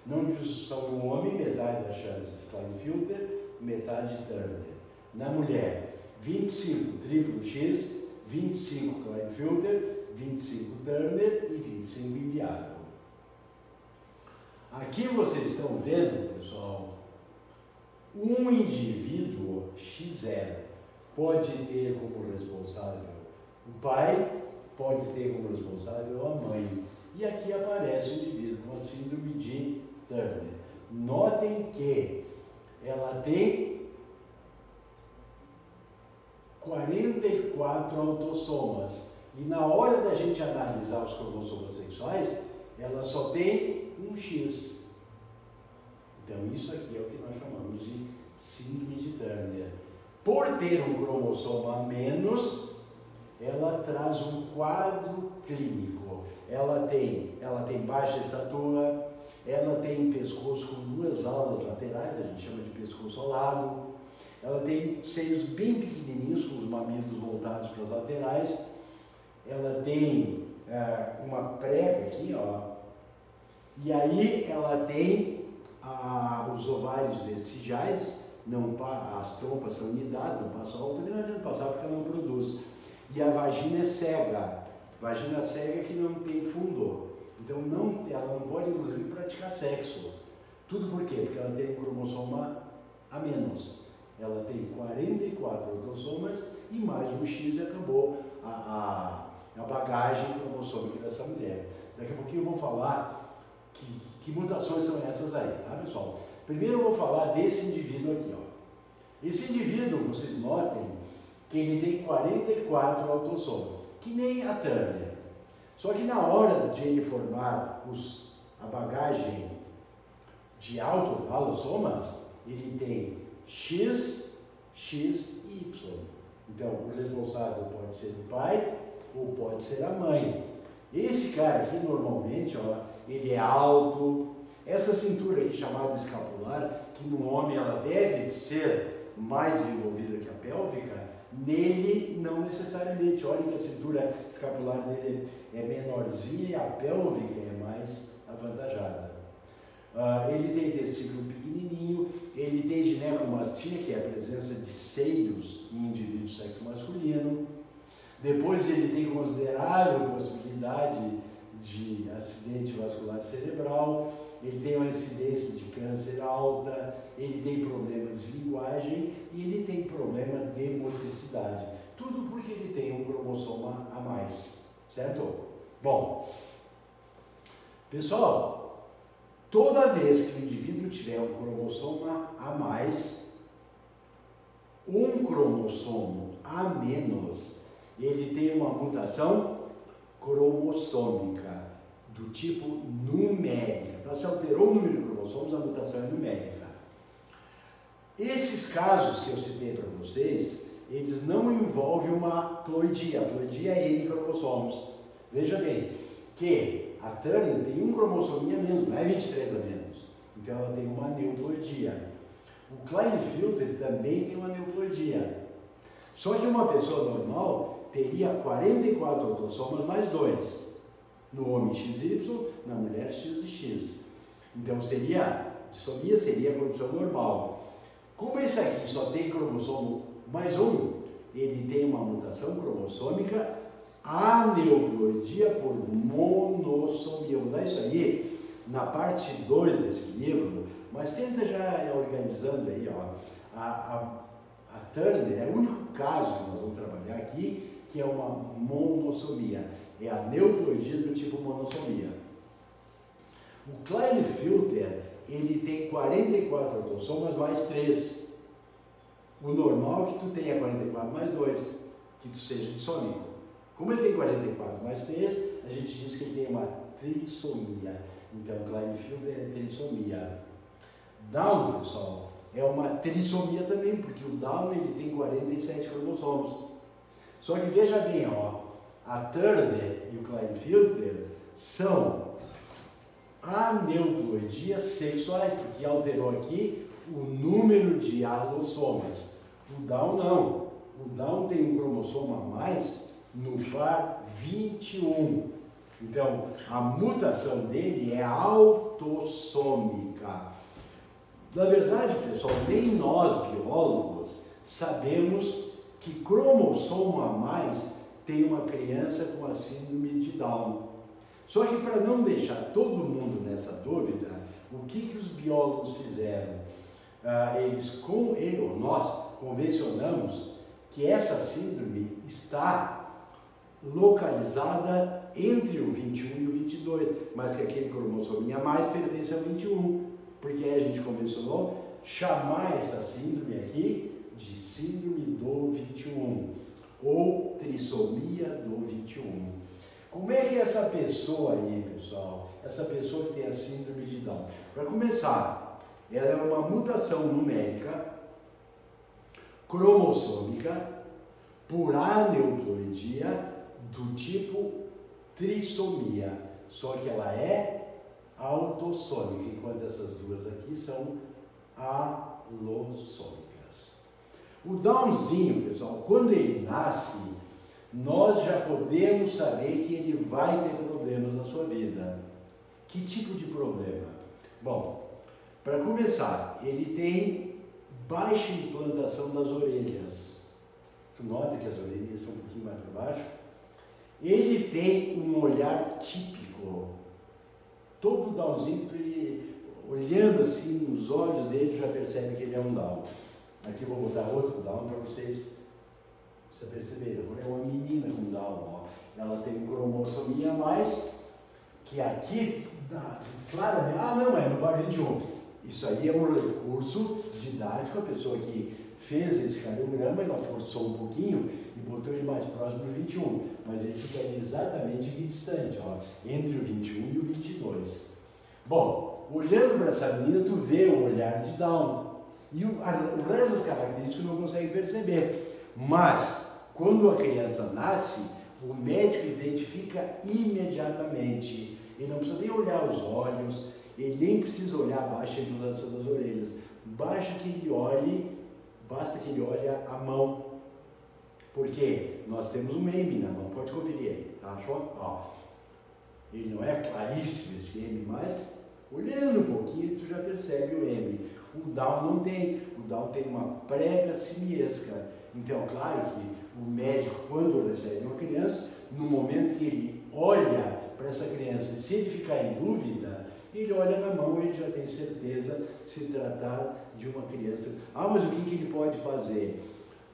Não disjunção no homem, metade das chances Klinefelter, metade Turner. Na mulher, 25 triplo X, 25 Klinefelter, 25 Turner e 25 inviável. Aqui vocês estão vendo, pessoal, um indivíduo X0 pode ter como responsável o pai, pode ter como responsável a mãe. E aqui aparece o indivíduo com a síndrome de Turner. Notem que ela tem 44 autossomas. E na hora da gente analisar os cromossomos sexuais, ela só tem um X. Então isso aqui é o que nós chamamos de síndrome de Turner. Por ter um cromossomo a menos, ela traz um quadro clínico. Ela tem baixa estatura, ela tem pescoço com 2 aulas laterais, a gente chama de pescoço alado. Ela tem seios bem pequenininhos, com os mamilos voltados para as laterais. Ela tem uma prega aqui, ó. E aí ela tem os ovários vestigiais, as trompas são unidadas, não passa alto, também não adianta passar porque ela não produz. E a vagina é cega. Vagina cega que não tem fundo. Então ela não pode, inclusive, praticar sexo. Tudo por quê? Porque ela tem um cromossoma a menos. Ela tem 44 autossomas e mais um X e acabou a bagagem cromossômica dessa mulher. Daqui a pouquinho eu vou falar que mutações são essas aí, tá, pessoal? Primeiro eu vou falar desse indivíduo aqui, ó. Esse indivíduo, vocês notem que ele tem 44 autossomas, que nem a Turner. Só que na hora de ele formar a bagagem de autossomas, ele tem X, X e Y. Então, o responsável pode ser o pai ou pode ser a mãe. Esse cara aqui, normalmente, ó, ele é alto. Essa cintura aqui, chamada escapular, que no homem ela deve ser mais envolvida que a pélvica, nele não necessariamente. Olha que a cintura escapular dele é menorzinha e a pélvica é mais avantajada. Ele tem testículo pequenininho, ele tem ginecomastia, que é a presença de seios em indivíduos de sexo masculino. Depois ele tem considerável possibilidade de acidente vascular cerebral, ele tem uma incidência de câncer alta, ele tem problemas de linguagem e ele tem problema de motricidade. Tudo porque ele tem um cromossoma a mais, certo? Bom, pessoal, toda vez que o indivíduo tiver um cromossoma a mais, um cromossomo a menos, ele tem uma mutação cromossômica do tipo numérica. Tá? Se alterou o número de cromossomos, a mutação é numérica. Esses casos que eu citei para vocês, eles não envolvem uma ploidia. A ploidia é N cromossomos. Veja bem que a Turner tem um cromossominha a menos, não é 23 a menos. Então ela tem uma aneuploidia. O Klinefelter também tem uma aneuploidia. Só que uma pessoa normal teria 44 autossomas mais 2. No homem XY, na mulher X e X. Então dissomia seria a condição normal. Como esse aqui só tem cromossomo mais 1, ele tem uma mutação cromossômica aneuploidia por monossomia. Eu vou dar isso aí na parte 2 desse livro, mas tenta já ir organizando aí, ó. A Turner é o único caso que nós vamos trabalhar aqui, que é uma monossomia. É a aneuploidia do tipo monossomia. O Klinefelter, ele tem 44 autossomas mais 3. O normal é que tu tenha 44 mais 2, que tu seja dissômico. Como ele tem 44 mais 3, a gente diz que ele tem uma trissomia. Então, Klinefelter é trissomia. Down, pessoal, é uma trissomia também, porque o Down ele tem 47 cromossomos. Só que veja bem, ó, a Turner e o Klinefelter são aneuploidias sexuais, porque alterou aqui o número de alossomas. O Down não. O Down tem um cromossoma a mais no par 21. Então, a mutação dele é autossômica. Na verdade, pessoal, nem nós, biólogos, sabemos que cromossomo a mais tem uma criança com a síndrome de Down. Só que para não deixar todo mundo nessa dúvida, o que os biólogos fizeram? Nós convencionamos que essa síndrome está localizada entre o 21 e o 22, mas que aquele cromossominho a mais pertence ao 21, porque aí a gente convencionou chamar essa síndrome aqui de síndrome do 21 ou trissomia do 21. Como é que é essa pessoa aí, pessoal? Essa pessoa que tem a síndrome de Down. Para começar, ela é uma mutação numérica cromossômica por aneuploidia do tipo trissomia, só que ela é autossômica, enquanto essas duas aqui são alossômicas. O Downzinho, pessoal, quando ele nasce, nós já podemos saber que ele vai ter problemas na sua vida. Que tipo de problema? Bom, para começar, ele tem baixa implantação das orelhas. Tu nota que as orelhas são um pouquinho mais para baixo? Ele tem um olhar típico. Todo Downzinho, olhando assim nos olhos dele, já percebe que ele é um Down. Aqui eu vou botar outro Down para vocês perceberem. Agora é uma menina com Down, ó. Ela tem cromossomia a mais, que aqui, claramente, não, mas no par 21. Isso aí é um recurso didático, a pessoa que fez esse cardiograma, ela forçou um pouquinho e botou ele mais próximo do 21, mas ele fica exatamente aqui distante, ó, entre o 21 e o 22. Bom, olhando para essa menina, tu vê o olhar de Down, e o resto das características tu não consegue perceber, mas quando a criança nasce, o médico identifica imediatamente, ele não precisa nem olhar os olhos, ele nem precisa olhar abaixo a implantação das orelhas, basta que ele olhe a mão, porque nós temos um M na mão, pode conferir aí, tá? Ó, ele não é claríssimo esse M, mas olhando um pouquinho tu já percebe o M. O Down não tem, o Down tem uma prega simiesca, então claro que o médico, quando recebe uma criança, no momento que ele olha para essa criança, se ele ficar em dúvida, ele olha na mão e ele já tem certeza se tratar de uma criança. Mas o que ele pode fazer?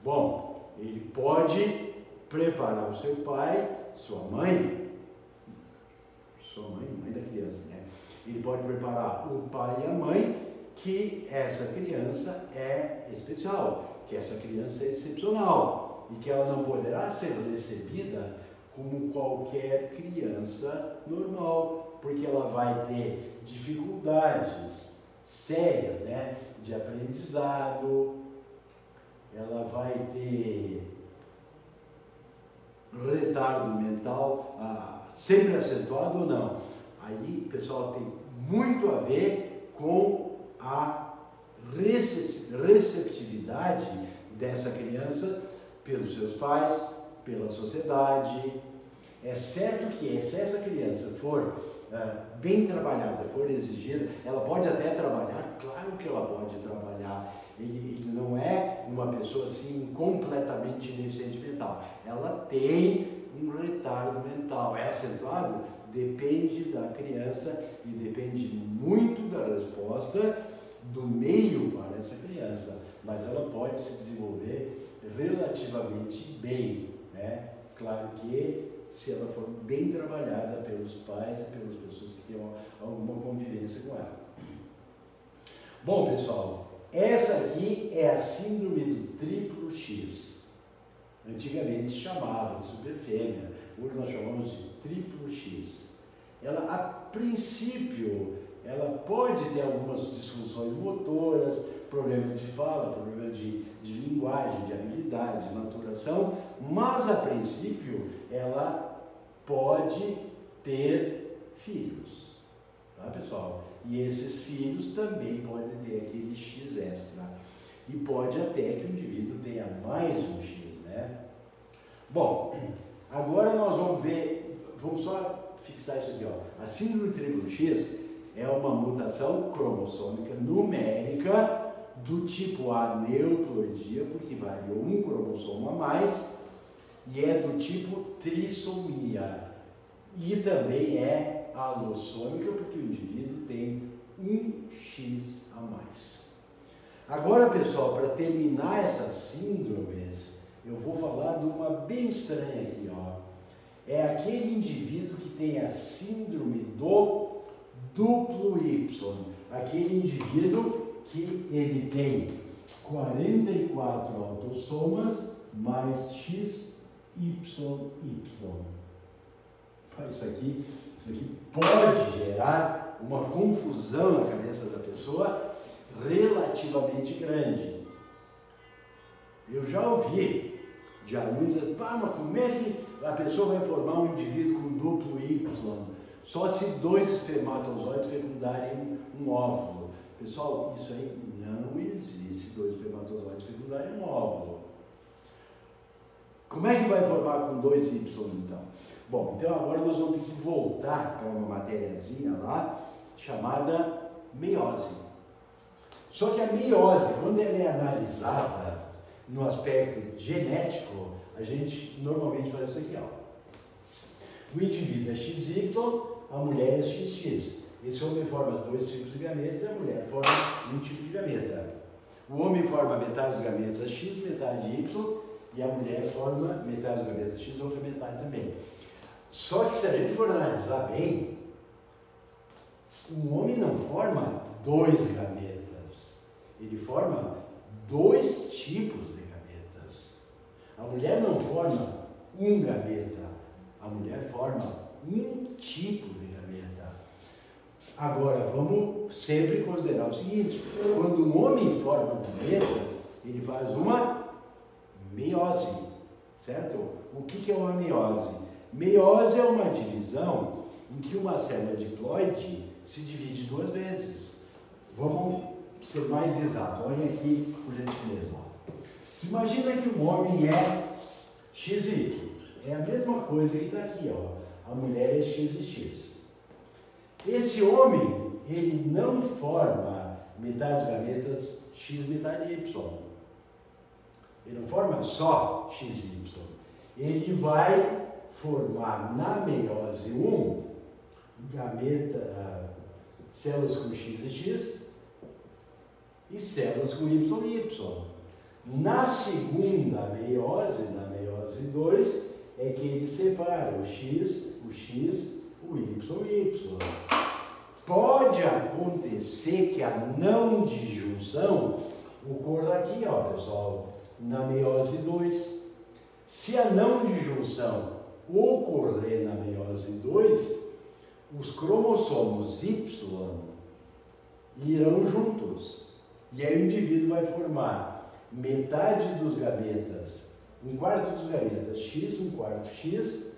Bom, ele pode preparar o seu pai, sua mãe da criança, né? Ele pode preparar o pai e a mãe que essa criança é especial, que essa criança é excepcional e que ela não poderá ser recebida como qualquer criança normal, porque ela vai ter dificuldades sérias, né, de aprendizado, ela vai ter retardo mental, sempre acentuado ou não. Aí, pessoal, tem muito a ver com a receptividade dessa criança pelos seus pais, pela sociedade. É certo que se essa criança for bem trabalhada, for exigida, ela pode até trabalhar, claro que ela pode trabalhar. Ele não é uma pessoa assim completamente deficiente mental. Ela tem um retardo mental. É acentuado? Depende da criança e depende muito da resposta do meio para essa criança. Mas ela pode se desenvolver relativamente bem, né? Claro que se ela for bem trabalhada pelos pais e pelas pessoas que têm alguma convivência com ela. Bom, pessoal, essa aqui é a síndrome do triplo X. Antigamente se chamava de superfêmea, hoje nós chamamos de triplo X. Ela, a princípio, ela pode ter algumas disfunções motoras, problemas de fala, problemas de linguagem, de habilidade, de maturação, mas a princípio ela pode ter filhos, tá, pessoal? E esses filhos também podem ter aquele X extra. E pode até que o indivíduo tenha mais um X, né? Bom, agora nós vamos ver, vamos só fixar isso aqui, ó. A síndrome triplo X é uma mutação cromossômica numérica do tipo aneuploidia, porque variou um cromossomo a mais, e é do tipo trissomia. E também é alossômica, porque o indivíduo tem um X a mais. Agora, pessoal, para terminar essas síndromes, eu vou falar de uma bem estranha aqui, ó. É aquele indivíduo que tem a síndrome do duplo Y. Aquele indivíduo que ele tem 44 autossomas mais XYY. Isso aqui pode gerar uma confusão na cabeça da pessoa relativamente grande. Eu já ouvi de alunos dizendo, mas como é que a pessoa vai formar um indivíduo com duplo Y? Só se 2 espermatozoides fecundarem um óvulo. Pessoal, isso aí não existe, 2 espermatozoides fecundarem um óvulo. Como é que vai formar com 2 Y, então? Bom, então agora nós vamos ter que voltar para uma matériazinha lá, chamada meiose. Só que a meiose, quando ela é analisada no aspecto genético, a gente normalmente faz isso aqui, ó. O indivíduo é XY, a mulher é XX. Esse homem forma 2 tipos de gametas e a mulher forma um tipo de gameta. O homem forma metade dos gametas X, metade Y, e a mulher forma metade dos gametas X, outra metade também. Só que se a gente for analisar bem, um homem não forma 2 gametas, ele forma 2 tipos de gametas. A mulher não forma um gameta, a mulher forma um tipo de gameta. Agora, vamos sempre considerar o seguinte: quando um homem forma gametas, ele faz uma meiose, certo? O que é uma meiose? Meiose é uma divisão em que uma célula diploide se divide 2 vezes. Vamos ser mais exato. Olhem aqui, por gentileza. Imagina que um homem é XY. É a mesma coisa que está aqui, ó. A mulher é X e X. Esse homem, ele não forma metade dos gametas X, metade Y. Ele não forma só X e Y. Ele vai formar na meiose 1 células com X e X e células com Y e Y. Na segunda meiose, na meiose 2, é que ele separa o X, o Y e Y. Pode acontecer que a não disjunção ocorra aqui, ó, pessoal, na meiose 2. Se a não disjunção ocorrer na meiose 2, os cromossomos Y irão juntos. E aí o indivíduo vai formar metade dos gametas, 1/4 dos gametas X, 1/4 X,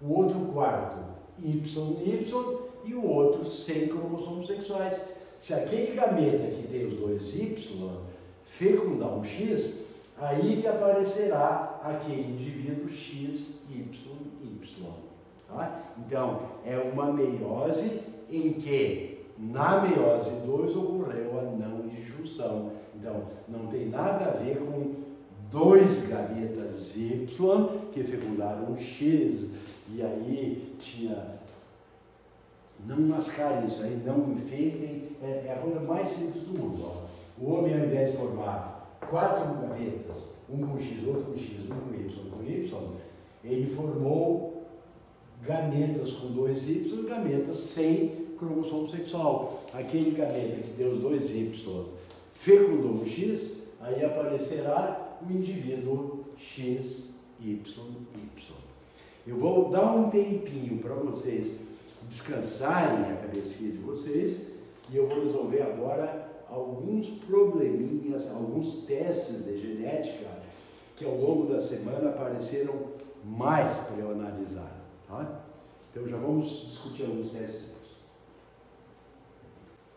o outro quarto Y e o outro sem cromossomos sexuais. Se aquele gameta que tem os 2 Y fecundar um X, aí que aparecerá aquele indivíduo XYY. Tá? Então, é uma meiose em que na meiose 2 ocorreu a não disjunção. Então, não tem nada a ver com 2 gametas Y que fecundaram um X, e aí tinha... Não mascarem isso aí, não enfeitem, é a coisa mais simples do mundo. Ó. O homem, ao invés de formar 4 gametas, um com X, outro com X, um com Y, ele formou gametas com 2 Y, gametas sem cromossomo sexual. Aquele gameta que deu os 2 Y fecundou um X, aí aparecerá o indivíduo XYY. Eu vou dar um tempinho para vocês descansarem a cabecinha de vocês e eu vou resolver agora alguns probleminhas, alguns testes de genética que ao longo da semana apareceram mais para eu analisar. Tá? Então já vamos discutir alguns testes.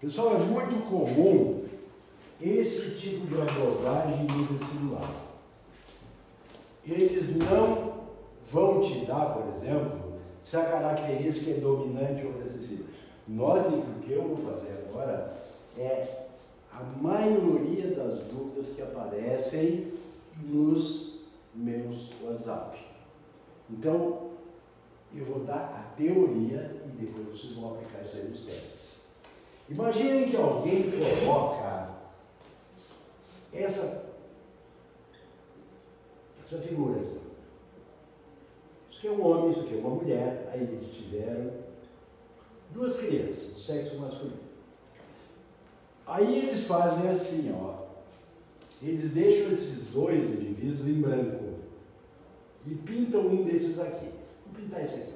Pessoal, é muito comum esse tipo de abordagem intracelular. Eles não vão te dar, por exemplo, se a característica é dominante ou recessiva. Notem que o que eu vou fazer agora é a maioria das dúvidas que aparecem nos meus WhatsApp. Então, eu vou dar a teoria e depois vocês vão aplicar isso aí nos testes. Imaginem que alguém coloca essa figura aqui. Isso aqui é um homem, isso aqui é uma mulher, aí eles tiveram 2 crianças, do sexo masculino. Aí eles fazem assim, ó, eles deixam esses 2 indivíduos em branco e pintam um desses aqui. Vou pintar esse aqui.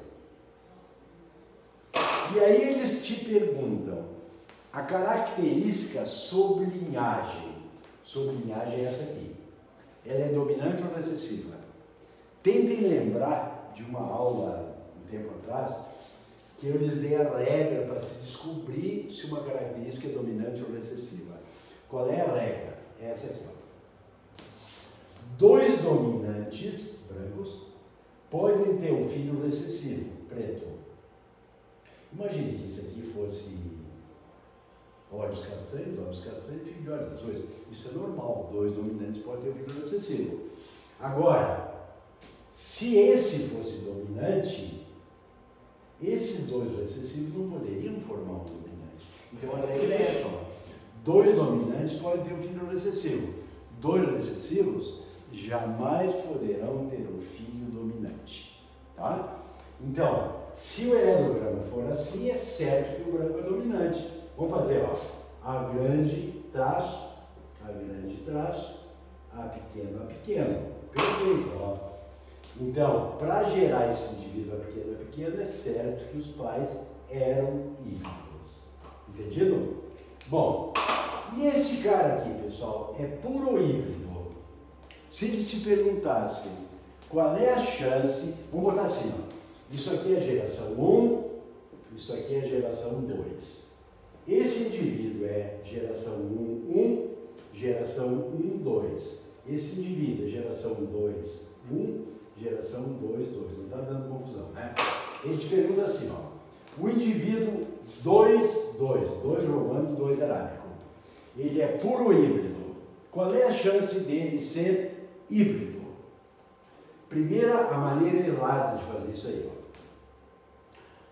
E aí eles te perguntam a característica sobre linhagem. Sobre linhagem é essa aqui. Ela é dominante ou recessiva? Tentem lembrar de uma aula um tempo atrás que eu lhes dei a regra para se descobrir se uma característica é dominante ou recessiva. Qual é a regra? É essa aqui. Ó. 2 dominantes, brancos, podem ter um filho recessivo, preto. Imagine que isso aqui fosse olhos castanhos, filho de olhos azuis. Isso é normal, 2 dominantes podem ter um filho recessivo. Agora, se esse fosse dominante, Esses dois recessivos não poderiam formar um dominante. Então a regra é essa, ó. Dois dominantes podem ter um filho recessivo. Dois recessivos jamais poderão ter um filho dominante. Tá? Então, se o heredograma for assim, é certo que o branco é dominante. Vamos fazer, ó, A grande traço, A grande traço, A pequeno, A pequeno. Perfeito, ó. Então, para gerar esse indivíduo A pequeno, é certo que os pais eram híbridos. Entendido? Bom, e esse cara aqui, pessoal, é puro ou híbrido? Se eles te perguntassem qual é a chance, vamos botar assim, ó, isso aqui é geração 1, isso aqui é geração 2. Esse indivíduo é geração 1, 1, geração 1, 2. Esse indivíduo é geração 2, 1, geração 2, 2. Não está dando confusão, né? Ele te pergunta assim, ó, o indivíduo 2, 2, 2 romano, 2 arábico, ele é puro ou híbrido? Qual é a chance dele ser híbrido? Primeira, a maneira errada de fazer isso aí, ó.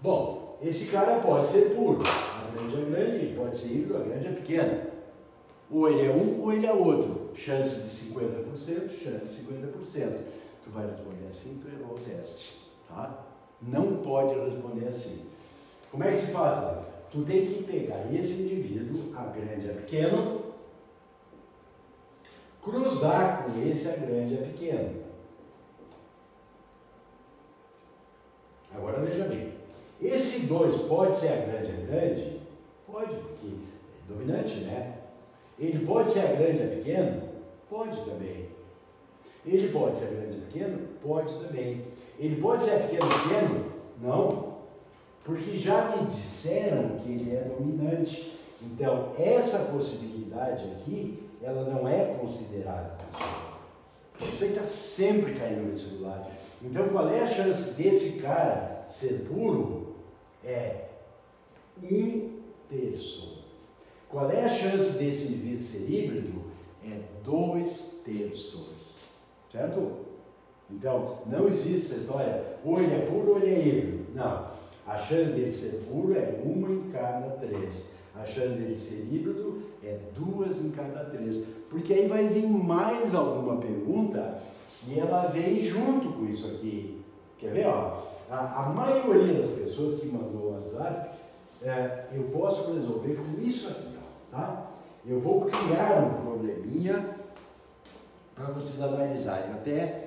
Bom, esse cara pode ser puro. A grande é grande, ele pode ser híbrido, a grande é pequena. Ou ele é um ou ele é outro. Chance de 50%, chance de 50%. Tu vai responder assim, tu errou o teste, tá? Não pode responder assim. Como é que se faz? Tu tem que pegar esse indivíduo, a grande é pequeno, cruzar com esse, a grande é pequeno. Agora veja bem, esse 2 pode ser a grande é grande? Pode, porque é dominante, né? Ele pode ser a grande é pequeno? Pode também. Ele pode ser a grande é pequeno? Pode também. Ele pode ser a pequeno pequeno? Não, porque já me disseram que ele é dominante. Então, essa possibilidade aqui, ela não é considerada. Isso aí está sempre caindo no vestibular. Então, qual é a chance desse cara ser puro? É 1/3. Qual é a chance desse indivíduo ser híbrido? É 2/3. Certo? Então, não existe essa história, ou ele é puro ou ele é híbrido. Não. A chance dele ser puro é 1 em cada 3. A chance dele ser híbrido é 2 em cada 3. Porque aí vai vir mais alguma pergunta e ela vem junto com isso aqui. Quer ver? Ó, a maioria das pessoas que mandou o WhatsApp, eu posso resolver com isso aqui. Ó, tá? Eu vou criar um probleminha para vocês analisarem. Até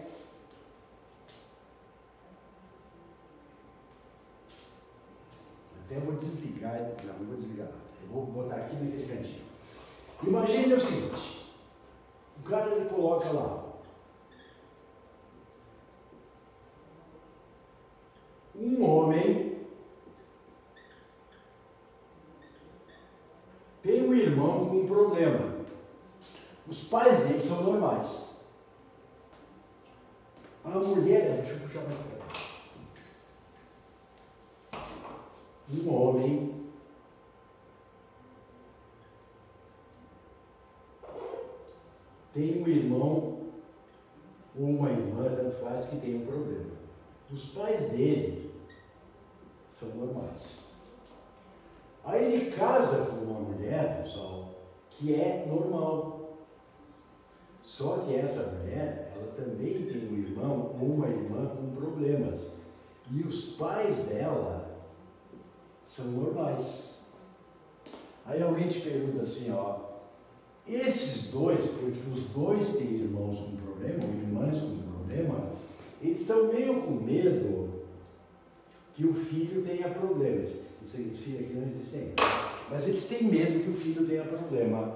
vou desligar. Não vou desligar nada. Eu vou botar aqui naquele cantinho. Imagine o seguinte. O cara ele coloca lá um homem tem um irmão com um problema. Os pais dele são normais. A mulher, deixa eu puxar mais para cá. Um homem tem um irmão ou uma irmã, tanto faz, que tem um problema. Os pais dele são normais. Aí ele casa com uma mulher, pessoal, que é normal. Só que essa mulher, ela também tem um irmão ou uma irmã com problemas. E os pais dela são normais. Aí alguém te pergunta assim, ó, esses dois, porque os dois têm irmãos com problema, ou irmãs com problema, eles estão meio com medo que o filho tenha problemas. Esses filhos aqui não existem, mas eles têm medo que o filho tenha problema.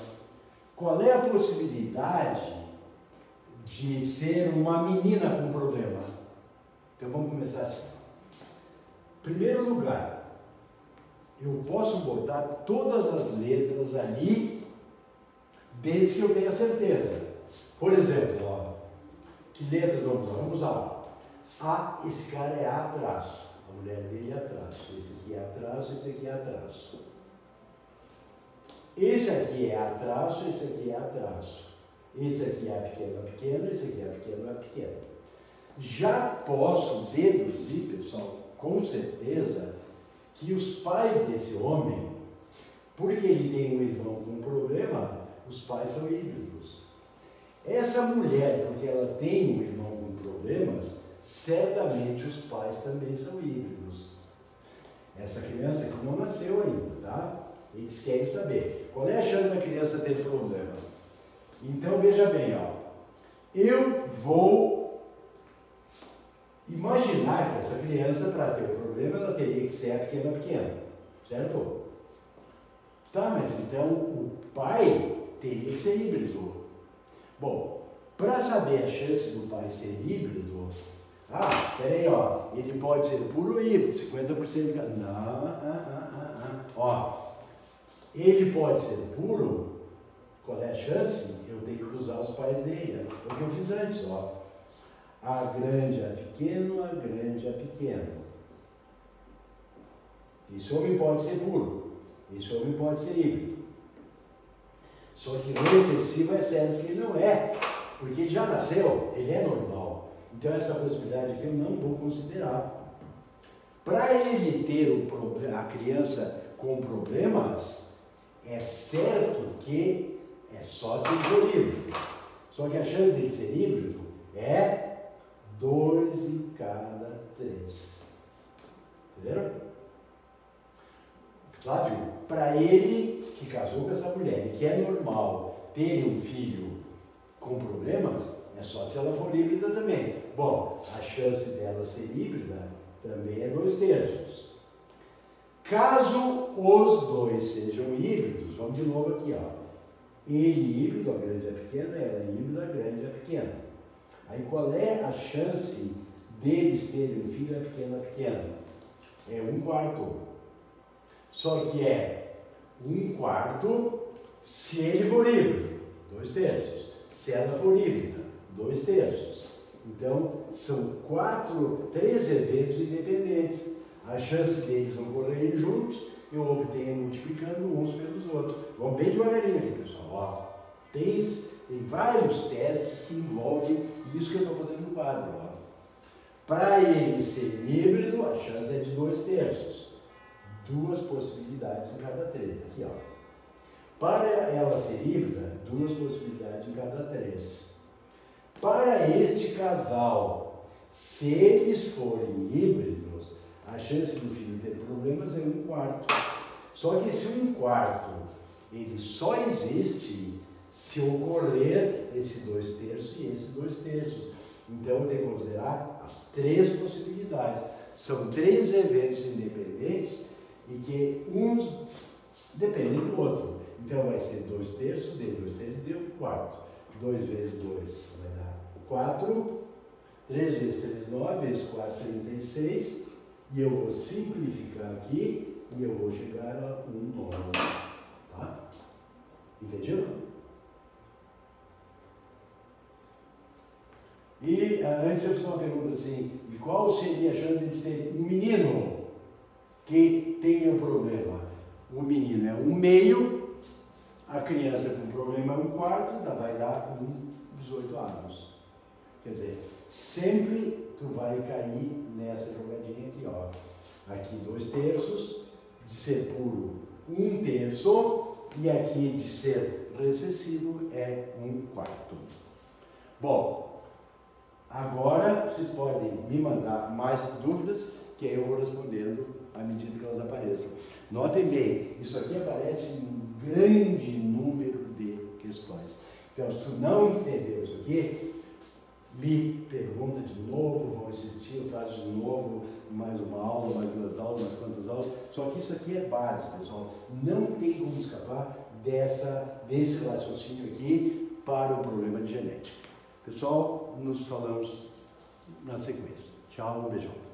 Qual é a possibilidade de ser uma menina com problema? Então vamos começar assim. Primeiro lugar, eu posso botar todas as letras ali, desde que eu tenha certeza. Por exemplo, ó, que letras vamos usar? Vamos usar, ó. A, esse cara é A traço. A mulher dele é A traço. Esse aqui é A traço, esse aqui é A traço. Esse aqui é A traço, esse aqui é A traço. Esse aqui é A pequeno, esse aqui é A pequeno. Já posso deduzir, pessoal, com certeza, que os pais desse homem, porque ele tem um irmão com problema, os pais são híbridos. Essa mulher, porque ela tem um irmão com problemas, certamente os pais também são híbridos. Essa criança que não nasceu ainda, tá? Eles querem saber qual é a chance da criança ter problema. Então veja bem, ó, eu vou imaginar que essa criança, para ter o problema, ela teria que ser a pequena, certo? Tá, mas então o pai teria que ser híbrido. Bom, para saber a chance do pai ser híbrido, peraí, ó, ele pode ser puro ou híbrido, 50% de cada. Não, ó, ele pode ser puro, qual é a chance? Eu tenho que cruzar os pais dele, é o que eu fiz antes, ó. A grande a pequeno, a grande a pequeno. Esse homem pode ser puro, esse homem pode ser híbrido. Só que recessivo é certo que ele não é, porque ele já nasceu, ele é normal. Então essa possibilidade aqui eu não vou considerar. Para ele ter a criança com problemas, é certo que é só se ele for híbrido. Só que a chance de ele ser híbrido é 2 em cada 3. Entenderam? Flávio, para ele que casou com essa mulher e que é normal ter um filho com problemas, é só se ela for híbrida também. Bom, a chance dela ser híbrida também é 2/3. Caso os dois sejam híbridos, vamos de novo aqui, ó. Ele híbrido, a grande é pequena, ela híbrida, a grande é pequena. Aí qual é a chance deles terem um filho pequena? É 1/4. Só que é 1/4 se ele for híbrido, 2/3. Se ela for híbrida, 2/3. Então, são 3 eventos independentes. A chance deles ocorrerem juntos, eu obtenho multiplicando uns pelos outros. Vamos bem devagarinho aqui, pessoal. Ó, tem vários testes que envolvem isso que eu estou fazendo no quadro. Ó. Para ele ser híbrido, a chance é de 2/3. 2 possibilidades em cada 3. Aqui, ó. Para ela ser híbrida, 2 possibilidades em cada 3. Para este casal, se eles forem híbridos, a chance do filho ter problemas é 1/4. Só que esse 1/4, ele só existe se ocorrer esse 2/3 e esse 2/3. Então, eu tenho que considerar as 3 possibilidades. São 3 eventos independentes e que uns dependem do outro. Então, vai ser 2/3 de 2/3 de 1/4. 2 vezes 2 vai dar 4. 3 vezes 3, 9. Vezes 4, 36. E eu vou simplificar aqui e eu vou chegar a 1/9. Tá? Entendido? E antes eu fiz uma pergunta assim, e qual seria a chance de ter um menino que tenha um problema? O menino é 1/2, a criança com problema é 1/4, vai dar 18 anos. Quer dizer, sempre tu vai cair nessa jogadinha aqui, ó. Aqui 2/3, de ser puro 1/3, e aqui de ser recessivo é 1/4. Bom, agora vocês podem me mandar mais dúvidas, que aí eu vou respondendo à medida que elas apareçam. Notem bem, isso aqui aparece em um grande número de questões. Então, se tu não entendeu isso aqui, me pergunta de novo, vou insistir, eu faço de novo mais uma aula, mais 2 aulas, mais quantas aulas. Só que isso aqui é básico, pessoal. Não tem como escapar desse raciocínio aqui para o problema de genética. Pessoal, nos falamos na sequência. Tchau, um beijão.